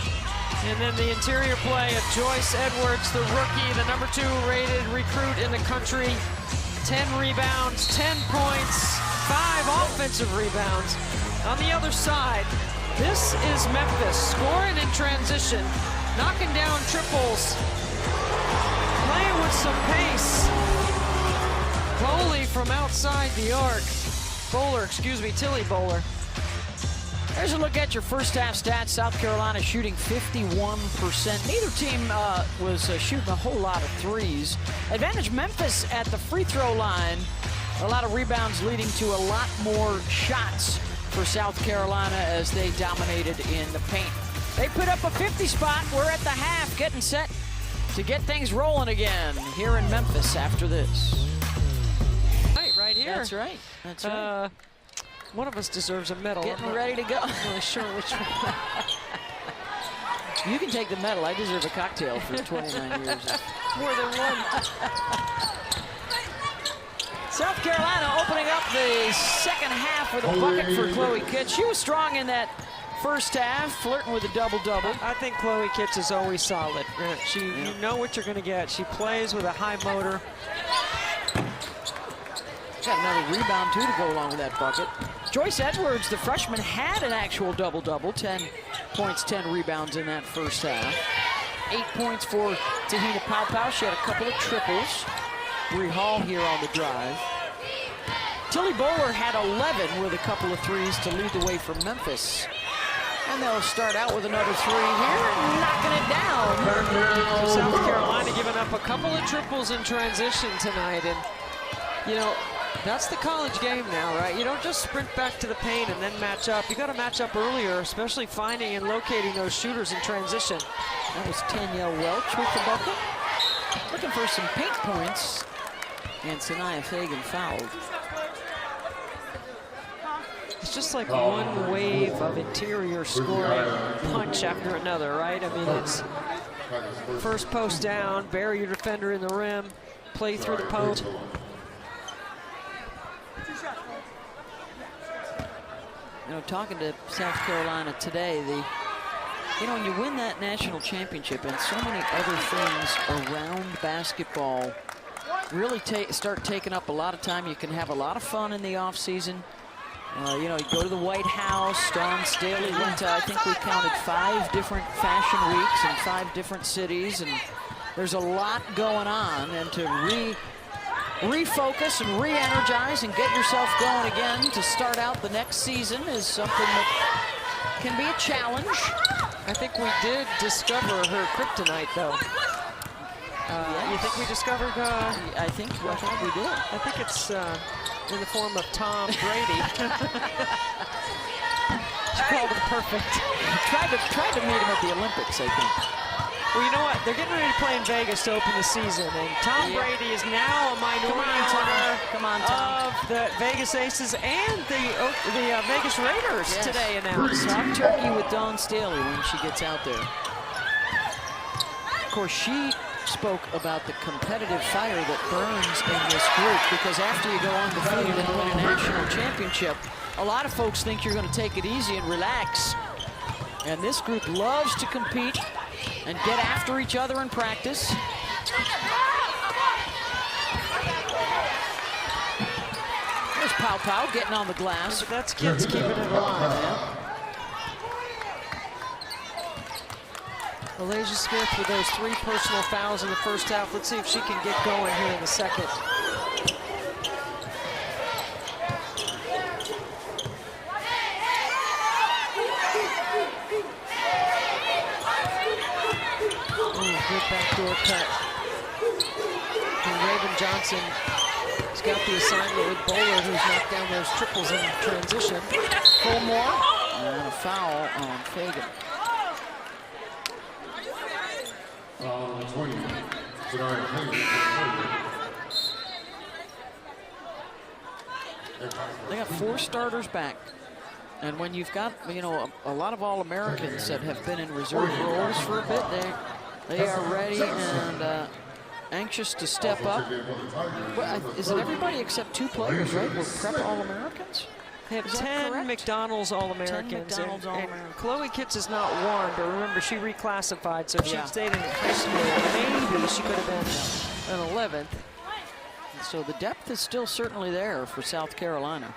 And then the interior play of Joyce Edwards, the rookie, the #2 rated recruit in the country. 10 rebounds, 10 points, 5 offensive rebounds. On the other side, this is Memphis scoring in transition, knocking down triples, playing with some pace. Bowley from outside the arc. Tilly Bowler. There's a look at your first half stats. South Carolina shooting 51%. Neither team was shooting a whole lot of threes. Advantage Memphis at the free throw line. A lot of rebounds leading to a lot more shots for South Carolina as they dominated in the paint. They put up a 50 spot. We're at the half, getting set to get things rolling again here in Memphis after this. Right here. That's right. That's right. One of us deserves a medal. Getting ready to go. I'm not really sure which one. You can take the medal. I deserve a cocktail for 29 years. More than one. South Carolina opening up the second half with a bucket for Chloe Kitts. She was strong in that first half, flirting with a double-double. I think Chloe Kitts is always solid. You know what you're going to get. She plays with a high motor. Got another rebound, too, to go along with that bucket. Joyce Edwards, the freshman, had an actual double-double. 10 points, 10 rebounds in that first half. 8 points for Te-Hina Pow. She had a couple of triples. Bree Hall here on the drive. Tilly Bowler had 11 with a couple of threes to lead the way for Memphis. And they'll start out with another 3 here, knocking it down. So South Carolina giving up a couple of triples in transition tonight. And, you know, that's the college game now, right? You don't just sprint back to the paint and then match up. You got to match up earlier, especially finding and locating those shooters in transition. That was Tanyelle Welch with the bucket. Looking for some paint points. And Sanaya Fagan fouled. It's just like one wave of interior scoring punch after another, right? I mean, it's first post down, bury your defender in the rim, play through the post. You know, talking to South Carolina today, when you win that national championship and so many other things around basketball really start taking up a lot of time. You can have a lot of fun in the off season. You go to the White House. Dawn Staley went to, I think we counted 5 different fashion weeks in 5 different cities, and there's a lot going on. And to refocus and re-energize and get yourself going again to start out the next season is something that can be a challenge. I think we did discover her kryptonite, though. Yes. You think we discovered? I think we did. I think it's in the form of Tom Brady. She called him perfect. Tried to meet him at the Olympics, I think. Well, you know what? They're getting ready to play in Vegas to open the season, and Tom Brady is now a minority owner of the Vegas Aces and the Vegas Raiders today announced. Talk turkey with Dawn Staley when she gets out there. Of course, she spoke about the competitive fire that burns in this group, because after you go undefeated and win a national championship, a lot of folks think you're going to take it easy and relax. And this group loves to compete and get after each other in practice. There's Pow getting on the glass. But that's Kitts keeping it alive. Malaysia Smith with those 3 personal fouls in the first half. Let's see if she can get going here in the second. Good backdoor cut. And Raven Johnson is got the assignment with Bowler, who's knocked down those triples in transition. Fulmore, and a foul on Fagan. 20. They got 4 starters back. And when you've got, you know, a lot of All-Americans that have been in reserve roles for a bit, they are ready and anxious to step up. Well, is it everybody except 2 players, right? Were prep All-Americans? They have 10 McDonald's All-Americans, and Chloe Kitts is not one, but remember, she reclassified, so if she'd stayed in high school, maybe she could have been an 11th. So the depth is still certainly there for South Carolina.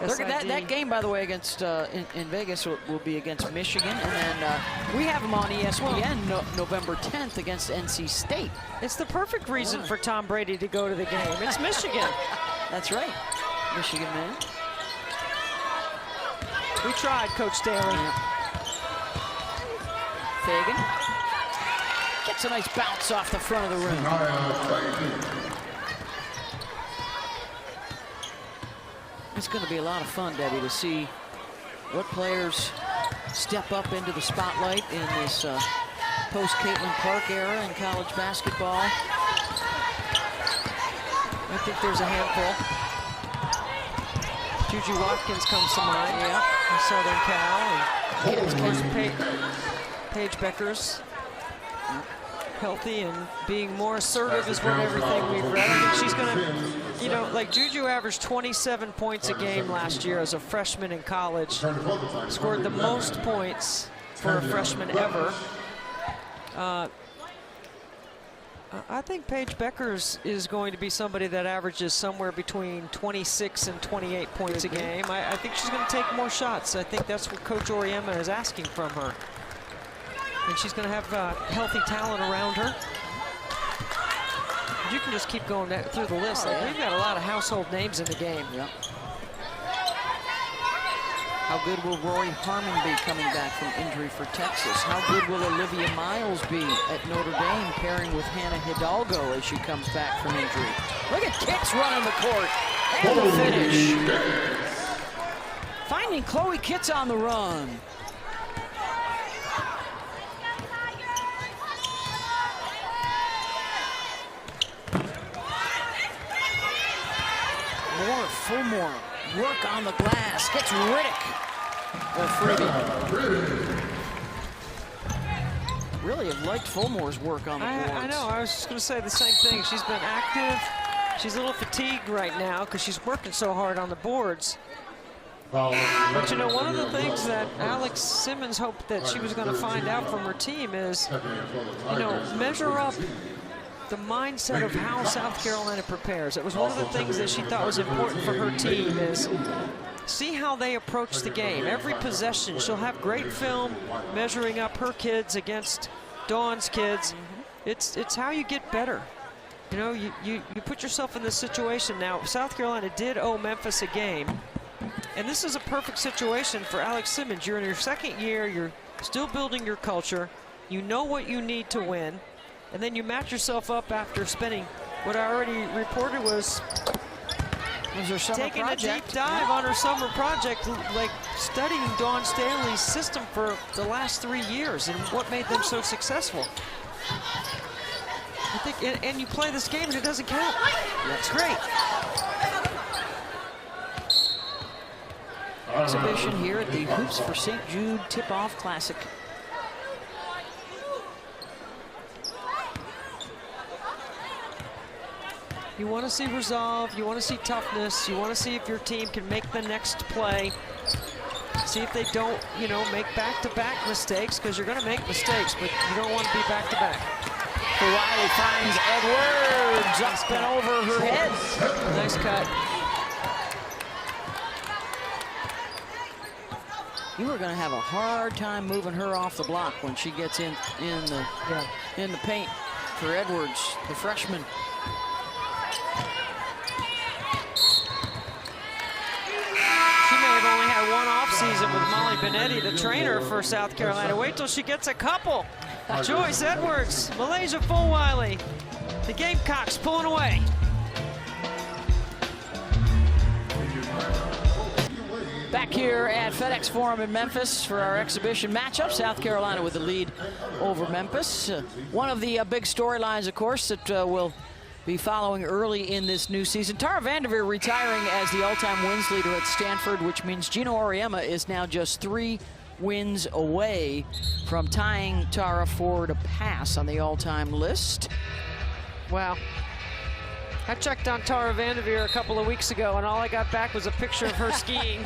SID. That game, by the way, against in Vegas will be against Michigan, and then we have them on ESPN November 10th against NC State. It's the perfect reason for Tom Brady to go to the game. It's Michigan. That's right, Michigan man. We tried, Coach Daly. Fagan gets a nice bounce off the front of the rim. It's going to be a lot of fun, Debbie, to see what players step up into the spotlight in this post-Caitlin Clark era in college basketball. I think there's a handful. Juju Watkins comes to mind. Yeah. Southern Cal. And of course, Paige Beckers. Healthy and being more assertive is what everything we've read. I think she's going to, you know, like Juju averaged 27 points a game last year as a freshman in college. Scored the most points for a freshman ever. I think Paige Beckers is going to be somebody that averages somewhere between 26 and 28 points a game. I think she's going to take more shots. I think that's what Coach Oriema is asking from her. And she's going to have healthy talent around her. You can just keep going through the list. We've got a lot of household names in the game. Yep. How good will Rory Harmon be coming back from injury for Texas? How good will Olivia Miles be at Notre Dame pairing with Hannah Hidalgo as she comes back from injury? Look at Kitts running the court. And the finish. Finding Chloe Kitts on the run. Fulmore, work on the glass, gets Riddick. Freebie. Really have liked Fulmore's work on the boards. I know, I was just going to say the same thing. She's been active. She's a little fatigued right now because she's working so hard on the boards. But you know, one of the things that Alex Simmons hoped that she was going to find out from her team is, you know, measure up the mindset of how South Carolina prepares. It was one of the things that she thought was important for her team is see how they approach the game. Every possession, she'll have great film measuring up her kids against Dawn's kids. It's how you get better. You know, you put yourself in this situation. Now, South Carolina did owe Memphis a game, and this is a perfect situation for Alex Simmons. You're in your second year, you're still building your culture, you know what you need to win, and then you match yourself up after spending what I already reported was taking a deep dive on her summer project, like studying Dawn Staley's system for the last 3 years and what made them so successful. I think, and you play this game and it doesn't count. That's great. Exhibition here at the Hoops for St. Jude Tip-Off Classic. You want to see resolve, you want to see toughness, you want to see if your team can make the next play. See if they don't, you know, make back-to-back mistakes, because you're going to make mistakes, but you don't want to be back-to-back. Fulwiley finds Edwards up and over her head. Nice cut. You are going to have a hard time moving her off the block when she gets in the paint for Edwards, the freshman. She may have only had one off season with Molly Benetti, the trainer for South Carolina. Wait till she gets a couple. Joyce Edwards, Malaysia Fulwiley. The Gamecocks pulling away. Back here at FedEx Forum in Memphis for our exhibition matchup. South Carolina with the lead over Memphis. One of the big storylines, of course, that will be following early in this new season. Tara Vanderveer retiring as the all-time wins leader at Stanford, which means Gino Auriemma is now just 3 wins away from tying Tara for to pass on the all-time list. Wow. I checked on Tara Vanderveer a couple of weeks ago, and all I got back was a picture of her skiing.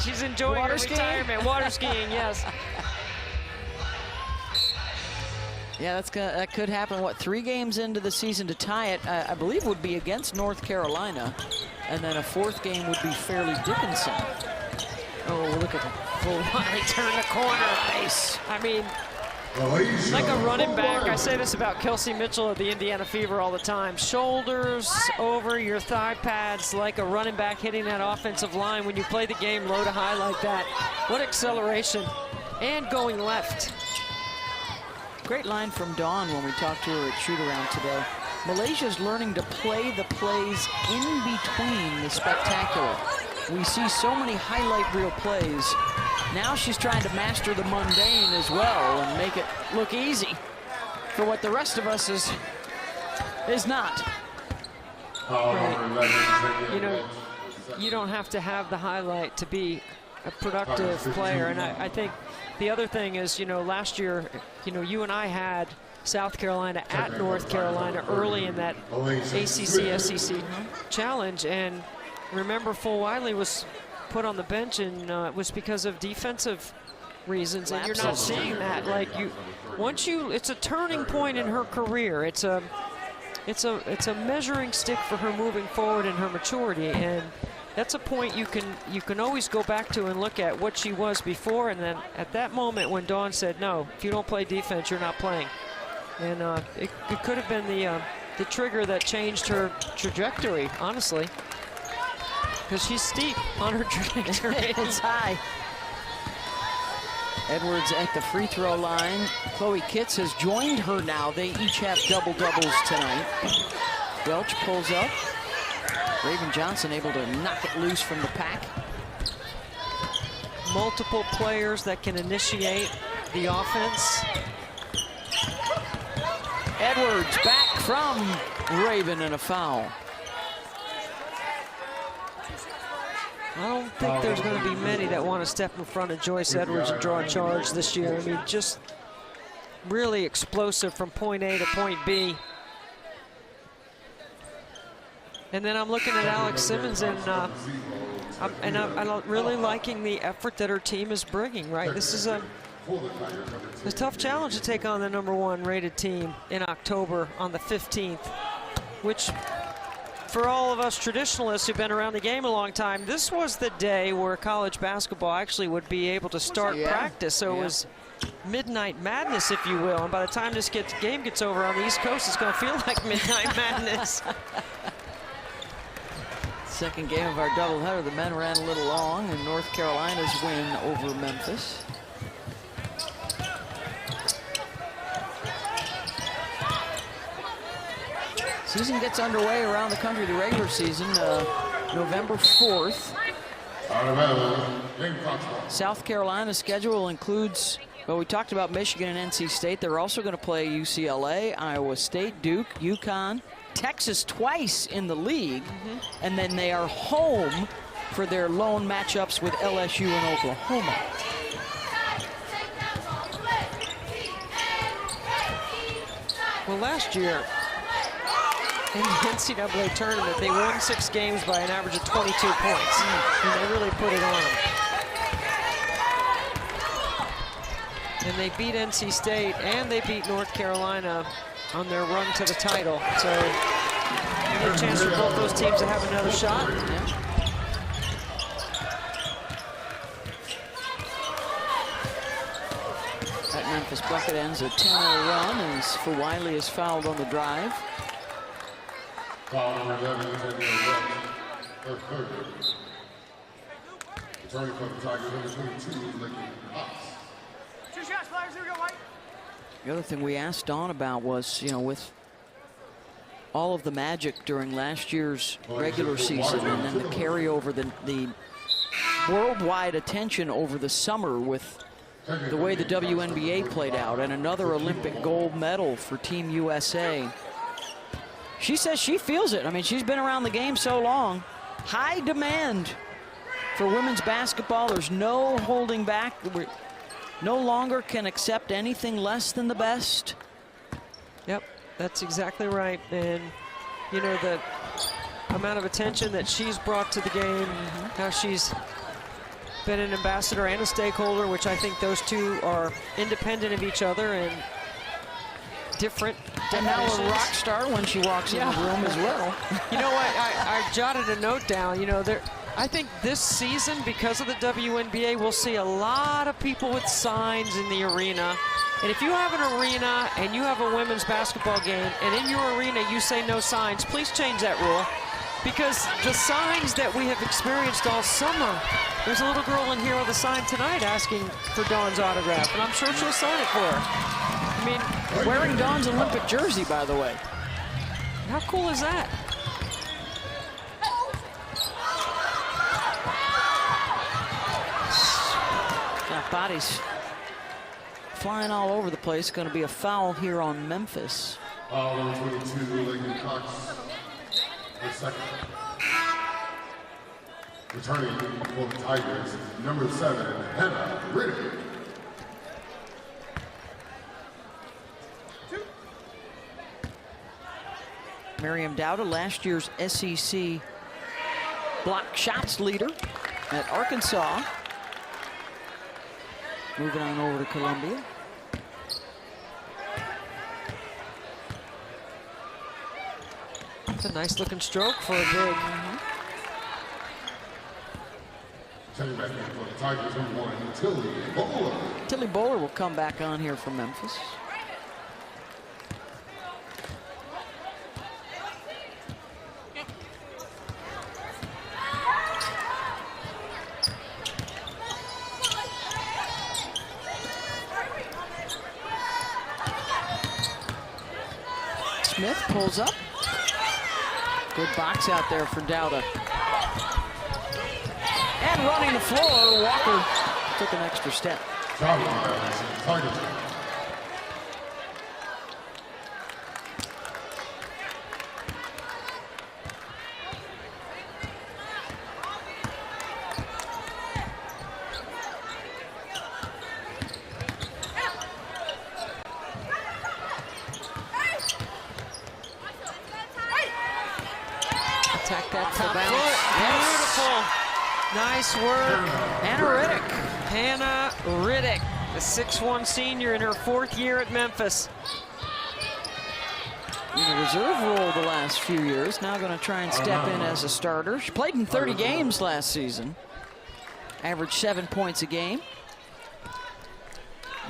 She's enjoying her retirement. Water skiing, yes. Yeah, that could happen. What, 3 games into the season to tie it? I believe would be against North Carolina, and then a 4th game would be Fairleigh Dickinson. Oh, look at Fulwiley turn the corner. Nice. I mean, like a running back. I say this about Kelsey Mitchell of the Indiana Fever all the time. Shoulders over your thigh pads like a running back hitting that offensive line when you play the game low to high like that. What acceleration. And going left. Great line from Dawn when we talked to her at shoot-around today. Malaysia's learning to play the plays in between the spectacular. We see so many highlight reel plays. Now she's trying to master the mundane as well and make it look easy for what the rest of us is not. Right. You know, you don't have to have the highlight to be a productive player. And I think the other thing is, you know, last year, you know, you and I had South Carolina at North Carolina early in that ACC-SEC challenge. And remember, Fulwiley was put on the bench, and it was because of defensive reasons, and you're not seeing that. Like, it's a turning point in her career. It's a measuring stick for her moving forward in her maturity, and that's a point you can always go back to and look at what she was before, and then at that moment when Dawn said, no, if you don't play defense, you're not playing. And it could have been the trigger that changed her trajectory, honestly. Because she's steep on her trajectory. It's high. Edwards at the free throw line. Chloe Kitts has joined her now. They each have double-doubles tonight. Welch pulls up. Raven Johnson able to knock it loose from the pack. Multiple players that can initiate the offense. Edwards back from Raven and a foul. I don't think there's going to be many that want to step in front of Joyce Edwards and draw a charge this year. I mean, just really explosive from point A to point B. And then I'm looking at Alex Simmons, and I'm really liking the effort that her team is bringing, right? This is a tough challenge to take on the #1 rated team in October on the 15th, which, for all of us traditionalists who've been around the game a long time, this was the day where college basketball actually would be able to start practice. So it was midnight madness, if you will. And by the time this game gets over on the East Coast, it's going to feel like midnight madness. Second game of our doubleheader. The men ran a little long, and North Carolina's win over Memphis. Season gets underway around the country, the regular season, November 4th. South Carolina's schedule includes, well, we talked about Michigan and NC State. They're also going to play UCLA, Iowa State, Duke, UConn, Texas twice in the league, and then they are home for their lone matchups with LSU and Oklahoma. Well, last year, in the NCAA tournament, they won 6 games by an average of 22 points. And they really put it on them. And they beat NC State, and they beat North Carolina on their run to the title. So, you get a chance for both those teams to have another shot. That Memphis bucket ends a 10-0 run as Fulwiley is fouled on the drive. Foul number 11 is on the third. Returning for the Tigers, number 22 is Lincoln Cox. 2 shots, players. Here we go, White. The other thing we asked Dawn about was, you know, with all of the magic during last year's regular season and then the carryover, the worldwide attention over the summer with the way the WNBA played out, and another Olympic gold medal for Team USA. She says she feels it. I mean, she's been around the game so long. High demand for women's basketball. There's no holding back. We no longer can accept anything less than the best. Yep, that's exactly right. And, you know, the amount of attention that she's brought to the game, how she's been an ambassador and a stakeholder, which I think those two are independent of each other and different. And now a rock star when she walks in the room as well. You know what, I jotted a note down. You know, I think this season, because of the WNBA, we'll see a lot of people with signs in the arena. And if you have an arena and you have a women's basketball game, and in your arena you say no signs, please change that rule. Because the signs that we have experienced all summer, there's a little girl in here with a sign tonight asking for Dawn's autograph, and I'm sure she'll sign it for her. I mean, wearing Dawn's Olympic jersey, by the way. How cool is that? Got bodies flying all over the place. Going to be a foul here on Memphis. Foul number 22, Gamecocks. The second. Returning for the Tigers, number 7, Hannah Riddick. Miriam Dowda, last year's SEC block shots leader at Arkansas. Moving on over to Columbia. It's a nice looking stroke for a big. Checking back in for the Tigers, number 1, Tilly Bowler. Tilly Bowler will come back on here for Memphis. Smith pulls up. Good box out there for Dowda. And running the floor, Walker took an extra step. Tigers. Attack that for Top bounce. foot. Beautiful. Nice work. Hannah Riddick. Hannah Riddick, the 6'1" senior in her 4th year at Memphis. In the reserve role the last few years, now going to try and step in as a starter. She played in 30 games last season. Averaged 7 points a game.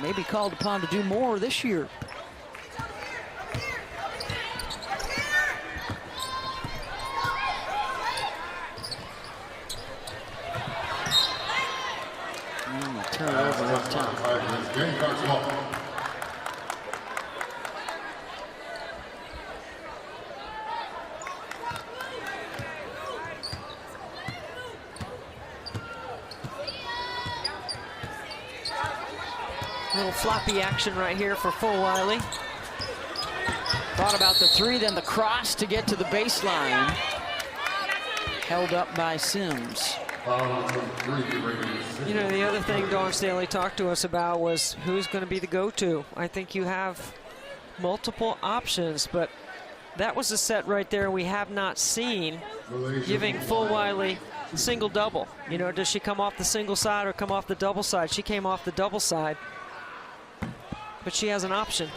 Maybe called upon to do more this year. Turn it over one time. Gamecocks ball. Little floppy action right here for Fulwiley. Thought about the three, then the cross to get to the baseline. Held up by Sims. You know, the other thing Dawn Staley talked to us about was who's going to be the go-to. I think you have multiple options, but that was a set right there we have not seen, giving Fulwiley single-double. You know, does she come off the single side or come off the double side? She came off the double side, but she has an option.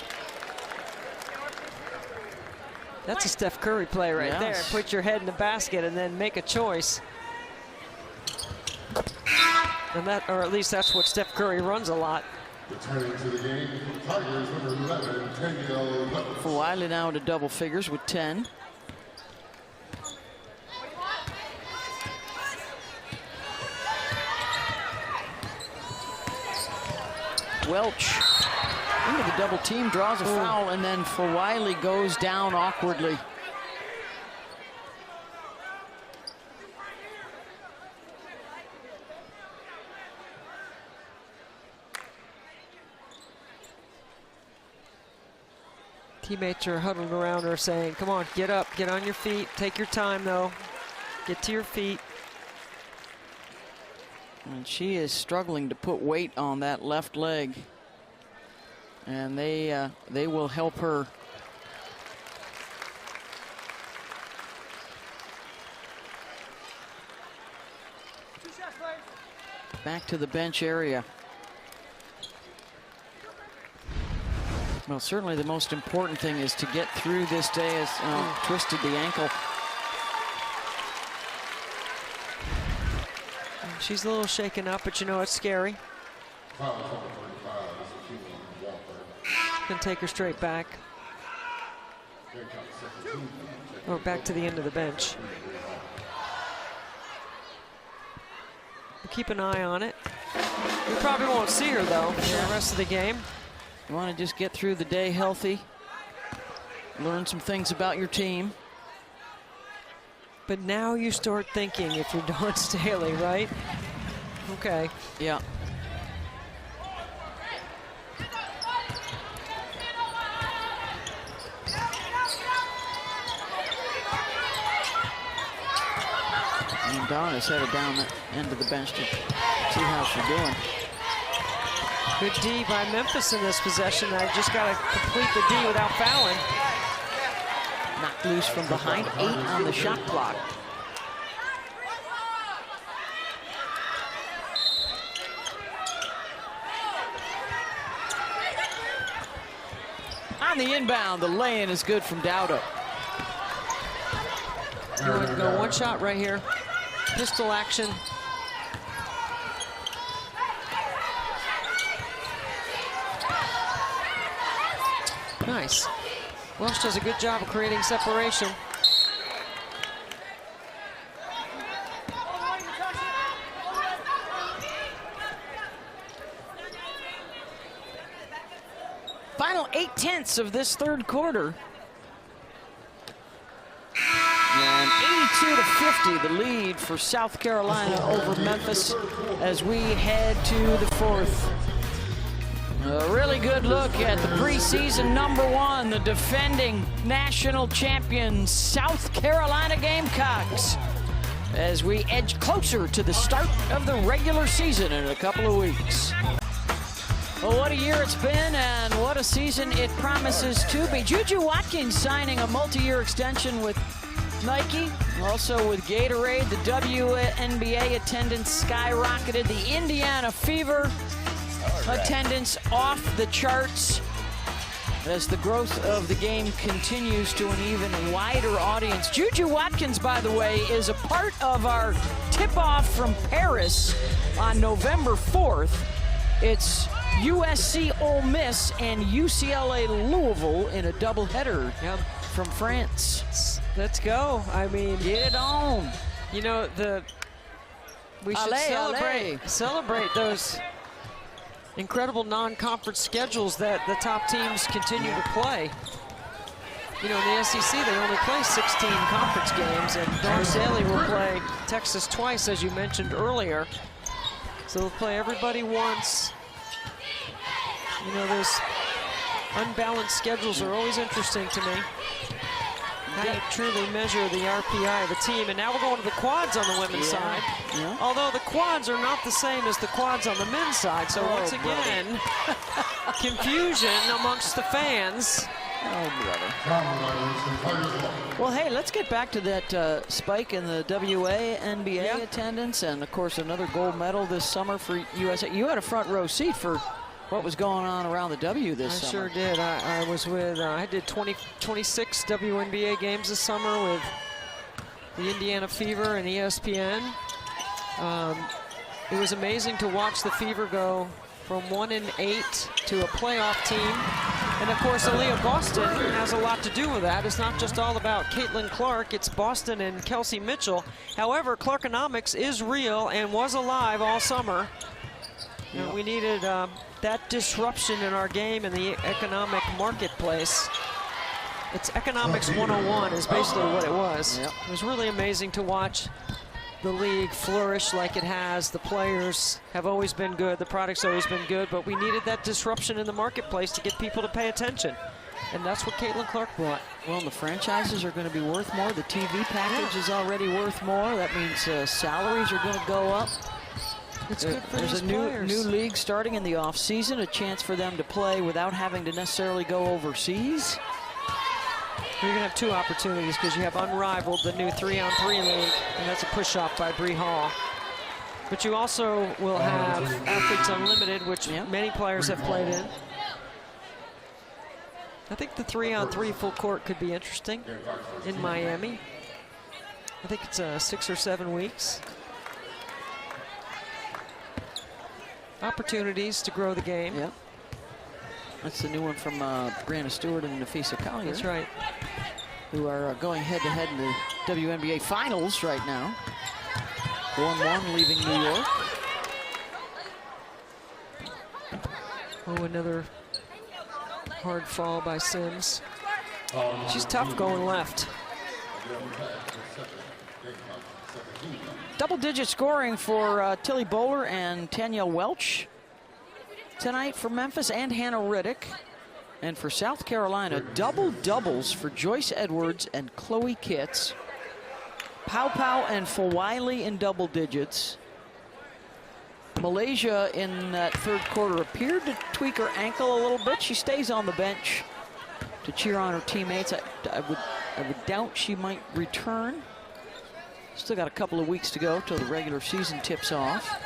That's a Steph Curry play right there. Put your head in the basket and then make a choice. And that, or at least that's what Steph Curry runs a lot. Returning to the game, Tigers number 11, Danielle Lewis. Fulwiley now into double figures with 10. Welch into the double team, draws a foul, and then Fulwiley goes down awkwardly. Teammates are huddled around her saying, come on, get up, get on your feet. Take your time, though. Get to your feet. And she is struggling to put weight on that left leg. And they will help her. Back to the bench area. Well, certainly the most important thing is to get through this day as twisted the ankle. She's a little shaken up, but you know it's scary. Can take her straight back. Or back to the end of the bench. We'll keep an eye on it. We probably won't see her, though, for the rest of the game. You want to just get through the day healthy, learn some things about your team. But now you start thinking if you're Dawn Staley, right? Okay. Yeah. And Dawn is headed down the end of the bench to see how she's doing. Good D by Memphis in this possession. I just got to complete the D without fouling. Knocked loose from behind, 8 on the shot clock. On the inbound, the lay-in is good from Dowdo. You want to go one shot right here. Pistol action. Nice. Welsh does a good job of creating separation. Final 8/10 of this third quarter. And 82-50, the lead for South Carolina over Memphis as we head to the fourth. A really good look at the preseason #1, the defending national champions, South Carolina Gamecocks, as we edge closer to the start of the regular season in a couple of weeks. Well, what a year it's been, and what a season it promises to be. Juju Watkins signing a multi-year extension with Nike, also with Gatorade. The WNBA attendance skyrocketed. The Indiana Fever attendance off the charts as the growth of the game continues to an even wider audience. Juju Watkins, by the way, is a part of our tip-off from Paris on November 4th. It's USC Ole Miss and UCLA Louisville in a doubleheader from France. Let's go. I mean, get it on. You know, we should celebrate those incredible non-conference schedules that the top teams continue to play. You know, in the SEC, they only play 16 conference games, and Dawn Staley will play Texas twice, as you mentioned earlier. So they'll play everybody once. You know, those unbalanced schedules are always interesting to me. How do you truly measure the RPI of the team? And now we're going to the quads on the women's side. Yeah. Although the quads are not the same as the quads on the men's side. So once again, confusion amongst the fans. Oh, brother. Well, hey, let's get back to that spike in the WNBA attendance. And, of course, another gold medal this summer for USA. You had a front row seat for what was going on around the W this summer. I sure did. I was with, I did 26 WNBA games this summer with the Indiana Fever and ESPN. It was amazing to watch the Fever go from 1-8 to a playoff team. And of course, Aaliyah Boston has a lot to do with that. It's not just all about Caitlin Clark, it's Boston and Kelsey Mitchell. However, Clarkonomics is real and was alive all summer. And we needed that disruption in our game in the economic marketplace. It's Economics 101 is basically what it was. It was really amazing to watch the league flourish like it has. The players have always been good, the product's always been good, but we needed that disruption in the marketplace to get people to pay attention. And that's what Caitlin Clark brought. Well, the franchises are going to be worth more. The TV package is already worth more. That means salaries are going to go up. It's good for There's these a players. new league starting in the off-season, a chance for them to play without having to necessarily go overseas. You're going to have two opportunities because you have Unrivaled, the new 3-on-3 league, and that's a push-off by Bree Hall. But you also will have Athletes Unlimited, which many players have played in. I think the 3-on-3 full court could be interesting in Miami. I think it's 6 or 7 weeks. Opportunities to grow the game. Yep. That's the new one from Brianna Stewart and Nafisa Collier. That's right. Who are going head-to-head in the WNBA Finals right now. 1-1 leaving New York. Oh, another hard fall by Sims. She's tough going left. Double-digit scoring for Tilly Bowler and Tanya Welch tonight for Memphis, and Hannah Riddick. And for South Carolina, double-doubles for Joyce Edwards and Chloe Kitts. Pow Pow and Fulwiley in double digits. Malaysia in that third quarter appeared to tweak her ankle a little bit. She stays on the bench to cheer on her teammates. I would doubt she might return. Still got a couple of weeks to go till the regular season tips off.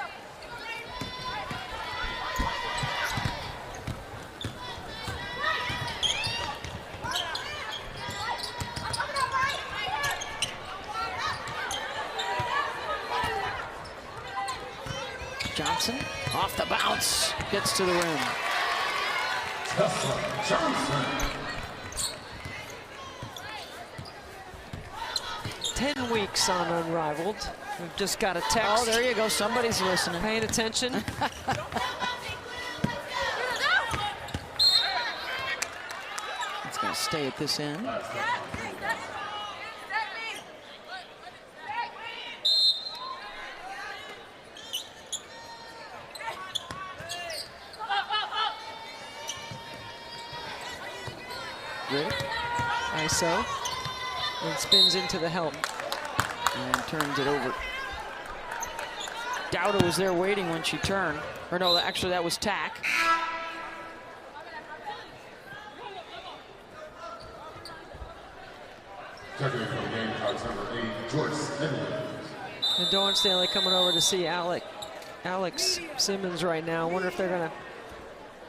Johnson off the bounce, gets to the rim. Johnson. 10 weeks on Unrivaled. We've just got a text. Oh, there you go. Somebody's listening. Paying attention. It's going to stay at this end. Rick. ISO. And spins into the help. And turns it over. Dowda was there waiting when she turned. Or no, actually that was Tack. Checking in for the Gamecocks, number 8, Joyce Edwards. And Dawn Stanley coming over to see Alex Simmons right now. I wonder if they're going to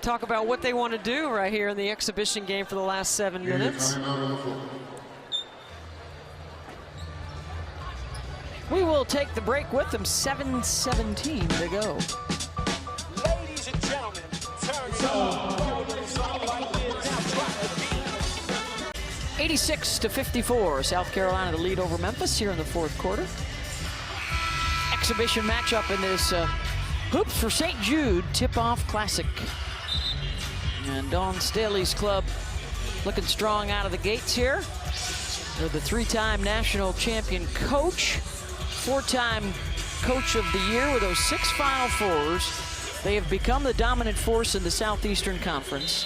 talk about what they want to do right here in the exhibition game for the last 7 minutes. We will take the break with them. 7:17 to go. Ladies and gentlemen, turn up. 86-54, South Carolina to lead over Memphis here in the fourth quarter. Exhibition matchup in this Hoops for St. Jude Tip-Off Classic. And Dawn Staley's club looking strong out of the gates here. They're the 3-time national champion coach, 4-time coach of the year with those 6 Final Fours. They have become the dominant force in the Southeastern Conference.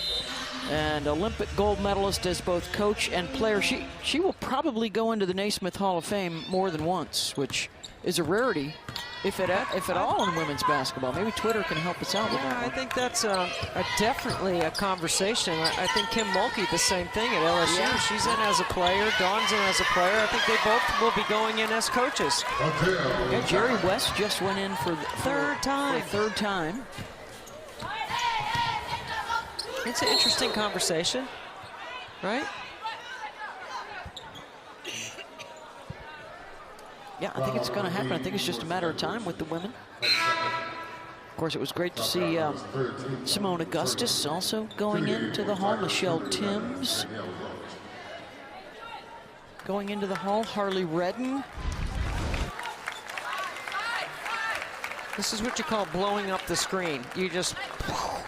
And Olympic gold medalist as both coach and player. She will probably go into the Naismith Hall of Fame more than once, which is a rarity, if at all, in women's basketball. Maybe Twitter can help us out with that I one. think that's definitely a conversation. I think Kim Mulkey, the same thing at LSU. Yeah. She's in as a player. Dawn's in as a player. I think they both will be going in as coaches. Yeah, Jerry West just went in for the Third time. third time. It's an interesting conversation, right? Yeah, I think it's going to happen. I think it's just a matter of time with the women. Of course, it was great to see Simone Augustus also going into the hall. Michelle Timms going into the hall. Harley Redden. This is what you call blowing up the screen. You just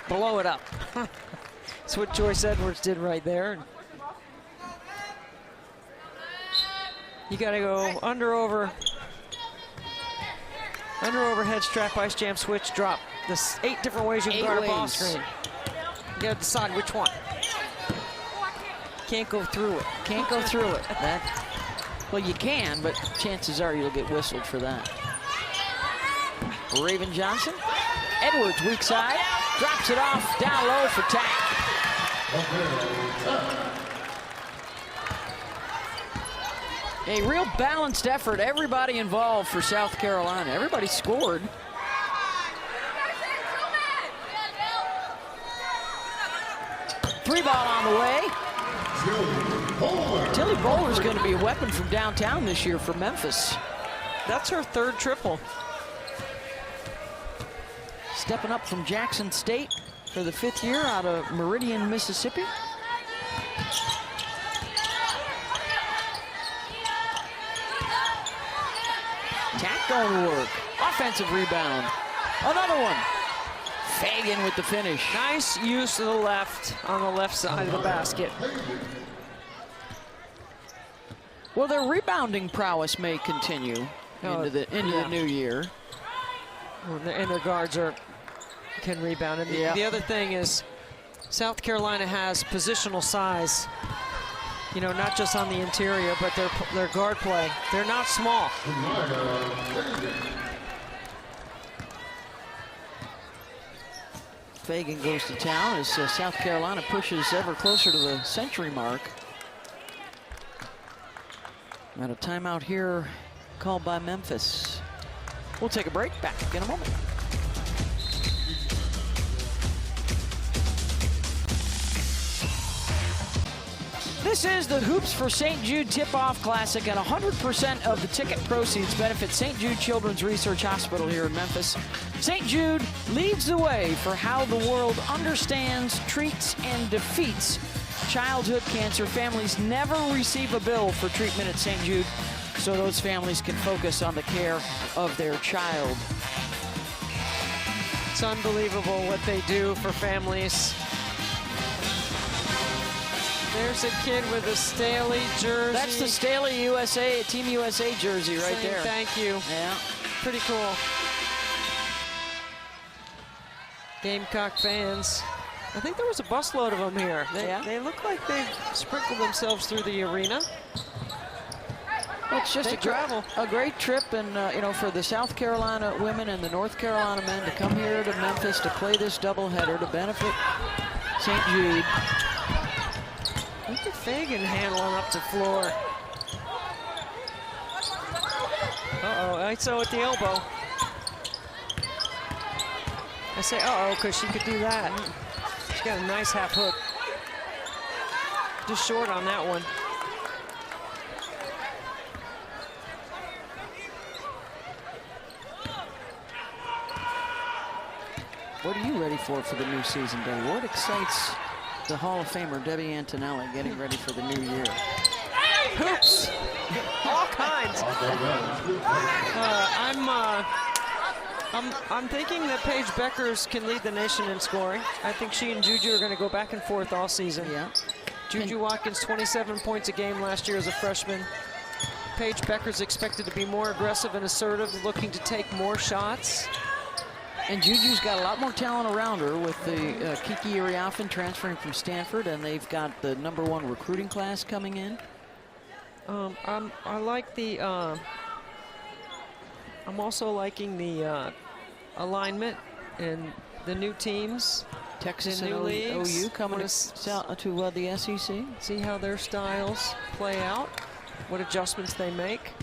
blow it up. That's what Joyce Edwards did right there. You got to go under, overhead strap, ice jam, switch, drop. There's 8 different ways you can guard a ball screen. You got to decide which one. Can't go through it. Can't go through it. Well, you can, but chances are you'll get whistled for that. Raven Johnson. Edwards, weak side. Drops it off, down low for Tack. A real balanced effort. Everybody involved for South Carolina. Everybody scored. Three ball on the way. Tilly Bowler's going to be a weapon from downtown this year for Memphis. That's her third triple. Stepping up from Jackson State for the 5th year out of Meridian, Mississippi. Tack going to work. Offensive rebound. Another one. Fagan with the finish. Nice use of the left on the left side of the basket. Well, their rebounding prowess may continue into the new year. And their guards can rebound. And the other thing is South Carolina has positional size. You know, not just on the interior, but their guard play. They're not small. Fagan goes to town as South Carolina pushes ever closer to the century mark. Got a timeout here called by Memphis. We'll take a break. Back in a moment. This is the Hoops for St. Jude Tip-Off Classic, and 100% of the ticket proceeds benefit St. Jude Children's Research Hospital here in Memphis. St. Jude leads the way for how the world understands, treats, and defeats childhood cancer. Families never receive a bill for treatment at St. Jude, so those families can focus on the care of their child. It's unbelievable what they do for families. There's a kid with a Staley jersey. That's the Staley USA, Team USA jersey right there. Thank you. Yeah. Pretty cool. Gamecock fans. I think there was a busload of them here. They look like they sprinkled themselves through the arena. Well, it's just a great trip, and you know, for the South Carolina women and the North Carolina men to come here to Memphis to play this doubleheader to benefit St. Jude. Look at Fagan handling up the floor. Uh-oh, ISO at the elbow. I say uh-oh because she could do that. She's got a nice half hook. Just short on that one. What are you ready for the new season, Debbie? What excites the Hall of Famer Debbie Antonelli getting ready for the new year? Hoops, all kinds. I'm thinking that Paige Beckers can lead the nation in scoring. I think she and Juju are going to go back and forth all season. Yeah. Juju Watkins, 27 points a game last year as a freshman. Paige Beckers expected to be more aggressive and assertive, looking to take more shots. And Juju's got a lot more talent around her with the Kiki Iriafen transferring from Stanford, and they've got the #1 recruiting class coming in. I like the. I'm also liking the alignment and the new teams. Texas and and leagues. OU coming to the SEC. See how their styles play out, what adjustments they make.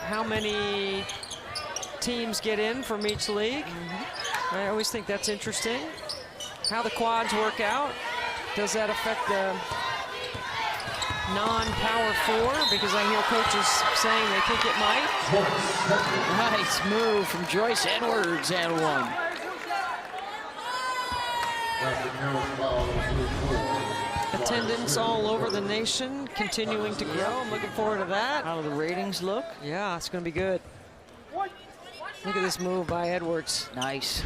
How many teams get in from each league. I always think that's interesting. How the quads work out. Does that affect the non-power 4? Because I hear coaches saying they think it might. Nice move from Joyce Edwards and one. Attendance all over the nation, continuing to grow. I'm looking forward to that. How do the ratings look? Yeah, it's going to be good. Look at this move by Edwards. Nice.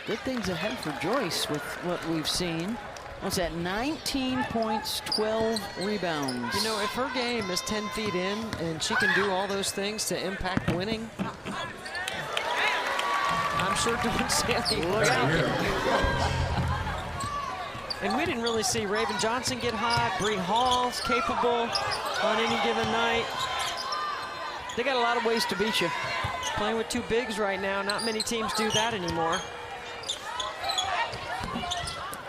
Good things ahead for Joyce with what we've seen. What's that, 19 points, 12 rebounds. You know, if her game is 10 feet in and she can do all those things to impact winning, I'm sure Dawn Stanley. Look out. And we didn't really see Raven Johnson get hot. Bree Hall's capable on any given night. They got a lot of ways to beat you. Playing with two bigs right now. Not many teams do that anymore.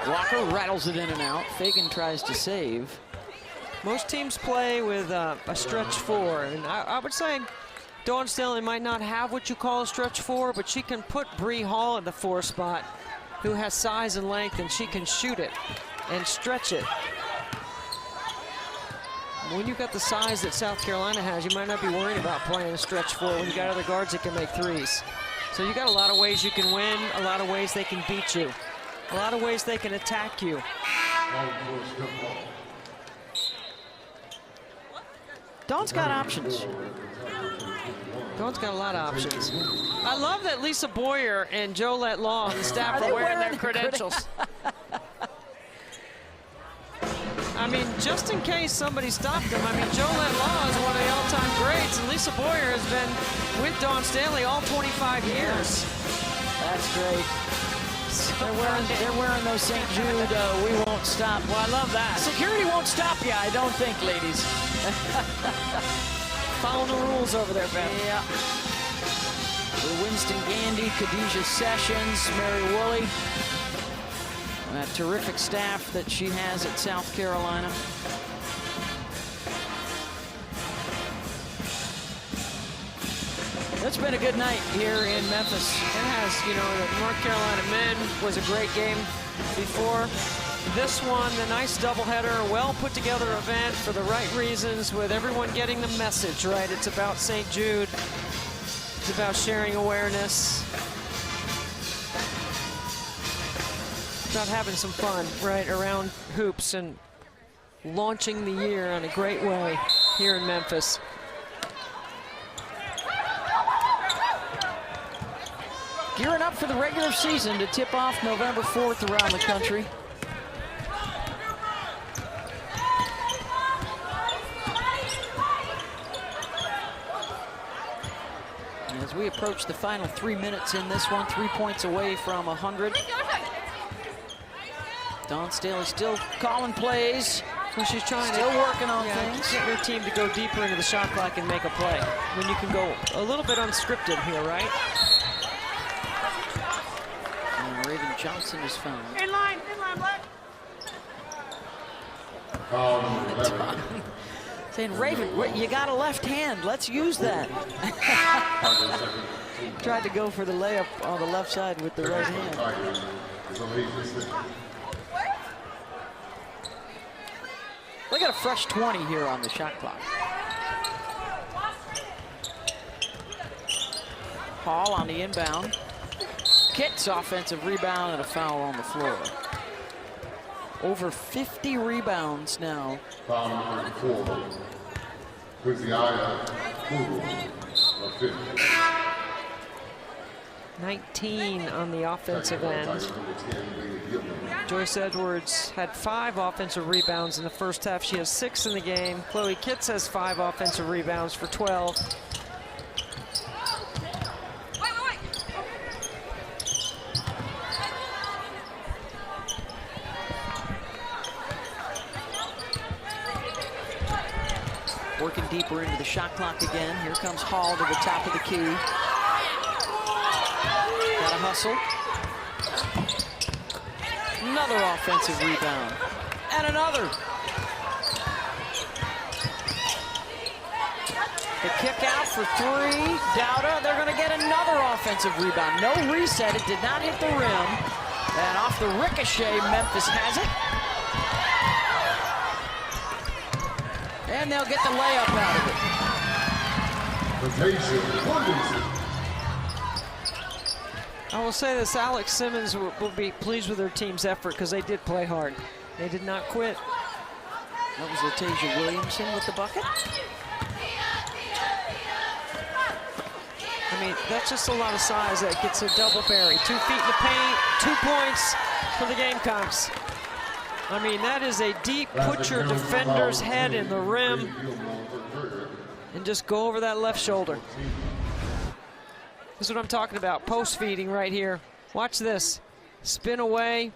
Walker rattles it in and out. Fagan tries to save. Most teams play with a stretch four, and I would say Dawn Stanley might not have what you call a stretch four, but she can put Bree Hall in the 4 spot, who has size and length, and she can shoot it and stretch it. When you've got the size that South Carolina has, you might not be worried about playing a stretch four when you got other guards that can make threes. So you got a lot of ways you can win, a lot of ways they can beat you, a lot of ways they can attack you. Dawn's got options. Dawn's got a lot of options. I love that Lisa Boyer and Jolette Law on the staff are wearing their credentials. I mean, just in case somebody stopped them, I mean, Jolette Law is one of the all-time greats, and Lisa Boyer has been with Dawn Stanley all 25 years. That's great. They're wearing those St. Jude, we won't stop. Well, I love that. Security won't stop you, I don't think, ladies. Following the rules over there, Ben. Yeah. Winston Gandy, Khadijah Sessions, Mary Woolley. That terrific staff that she has at South Carolina. It's been a good night here in Memphis. It has, you know, the North Carolina men was a great game before. This one, a nice doubleheader, a well put together event for the right reasons, with everyone getting the message right. It's about St. Jude. It's about sharing awareness. About having some fun right around hoops and launching the year in a great way here in Memphis. Gearing up for the regular season to tip off November 4th around the country. And as we approach the final 3 minutes in this one, 3 points away from 100. Dawn Stanley still calling plays. So she's trying Still working on things. Get her team to go deeper into the shot clock and make a play. When you can go a little bit unscripted here, right? And Raven Johnson is found. In line, Black. Saying, Raven, you got a left hand. Let's use that. Tried to go for the layup on the left side with the right hand. Look at a fresh 20 here on the shot clock. Hall on the inbound. Kitt's offensive rebound and a foul on the floor. Over 50 rebounds now. Foul number 4. Te-Hina, of 50. 19 on the offensive end. Joyce Edwards had 5 offensive rebounds in the first half. She has 6 in the game. Chloe Kitts has 5 offensive rebounds for 12. Working deeper into the shot clock again. Here comes Hall to the top of the key. Got a hustle. Another offensive rebound. And another. The kick out for 3. Dowda, they're going to get another offensive rebound. No reset. It did not hit the rim. And off the ricochet, Memphis has it. And they'll get the layup out of it. I will say this, Alex Simmons will be pleased with their team's effort because they did play hard. They did not quit. That was Latasia Williamson with the bucket. I mean, that's just a lot of size that gets a double bury. 2 feet in the paint, 2 points for the Gamecocks. I mean, that is a deep, put your defender's head in the rim and just go over that left shoulder. This is what I'm talking about, post feeding right here. Watch this. Spin away.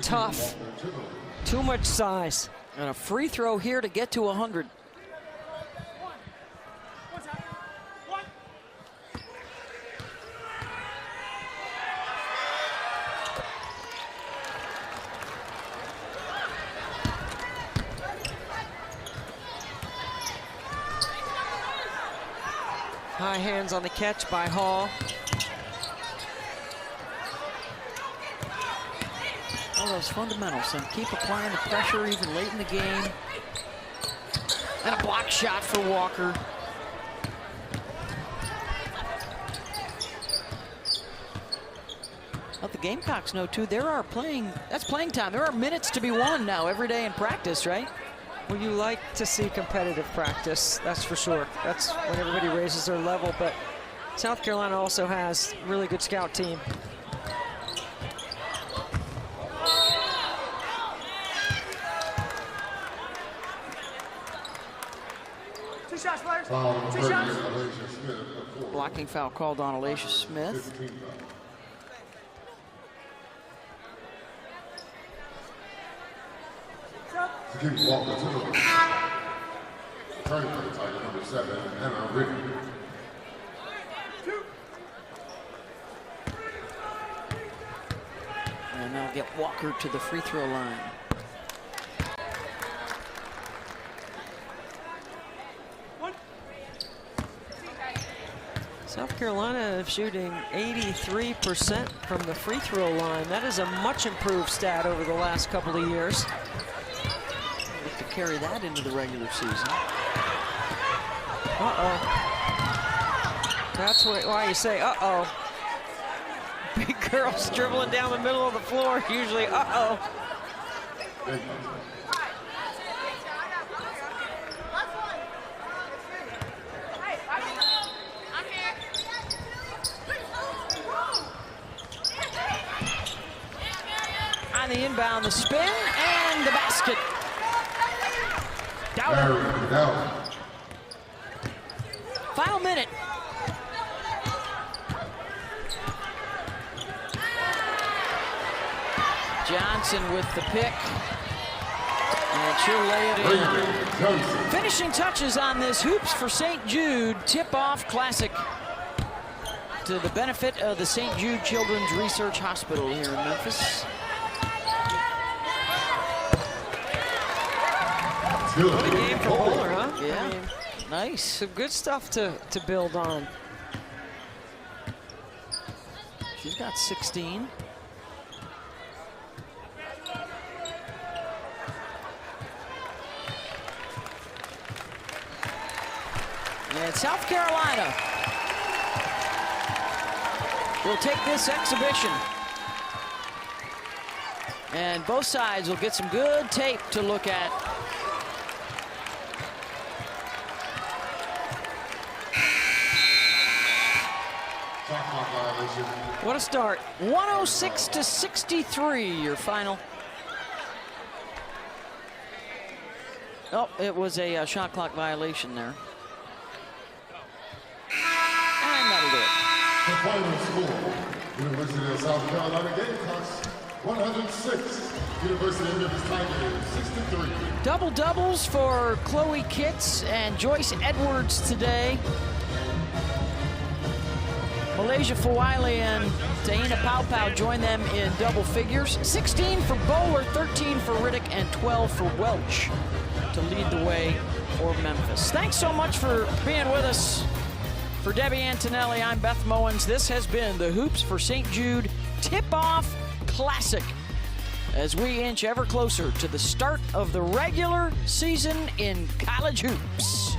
Tough. Too much size. And a free throw here to get to 100. High hands on the catch by Hall. All those fundamentals, and keep applying the pressure even late in the game. And a block shot for Walker. But the Gamecocks know too, that's playing time. There are minutes to be won now every day in practice, right? Well, you like to see competitive practice, that's for sure. That's when everybody raises their level, but South Carolina also has a really good scout team. Two shots, players. Two shots. Blocking foul called on Alicia Smith. To give Walker to the line. Turning for the Tiger, number 7, Anna Ricky. And they'll get Walker to the free throw line. South Carolina shooting 83% from the free throw line. That is a much improved stat over the last couple of years. Look to carry that into the regular season. That's why you say, uh-oh. Big girls dribbling down the middle of the floor, usually, uh-oh. On the inbound, the spin, and the basket. Down. Final minute. Johnson with the pick. And she'll lay it in. Finishing touches on this Hoops for St. Jude tip-off classic to the benefit of the St. Jude Children's Research Hospital here in Memphis. What a game for Bowler, huh? Yeah, I mean, nice. some good stuff to build on. She's got 16. And South Carolina will take this exhibition. And both sides will get some good tape to look at. What a start. 106-63, your final. Oh, it was a shot clock violation there. And that'll do it. The final score, University of South Carolina Gamecocks, 106. University of Memphis Tigers, 63. Double doubles for Chloe Kitts and Joyce Edwards today. Malaysia Fulwiley and Te-Hina Pau join them in double figures. 16 for Bowler, 13 for Riddick, and 12 for Welch to lead the way for Memphis. Thanks so much for being with us. For Debbie Antonelli, I'm Beth Mowens. This has been the Hoops for St. Jude Tip-Off Classic as we inch ever closer to the start of the regular season in college hoops.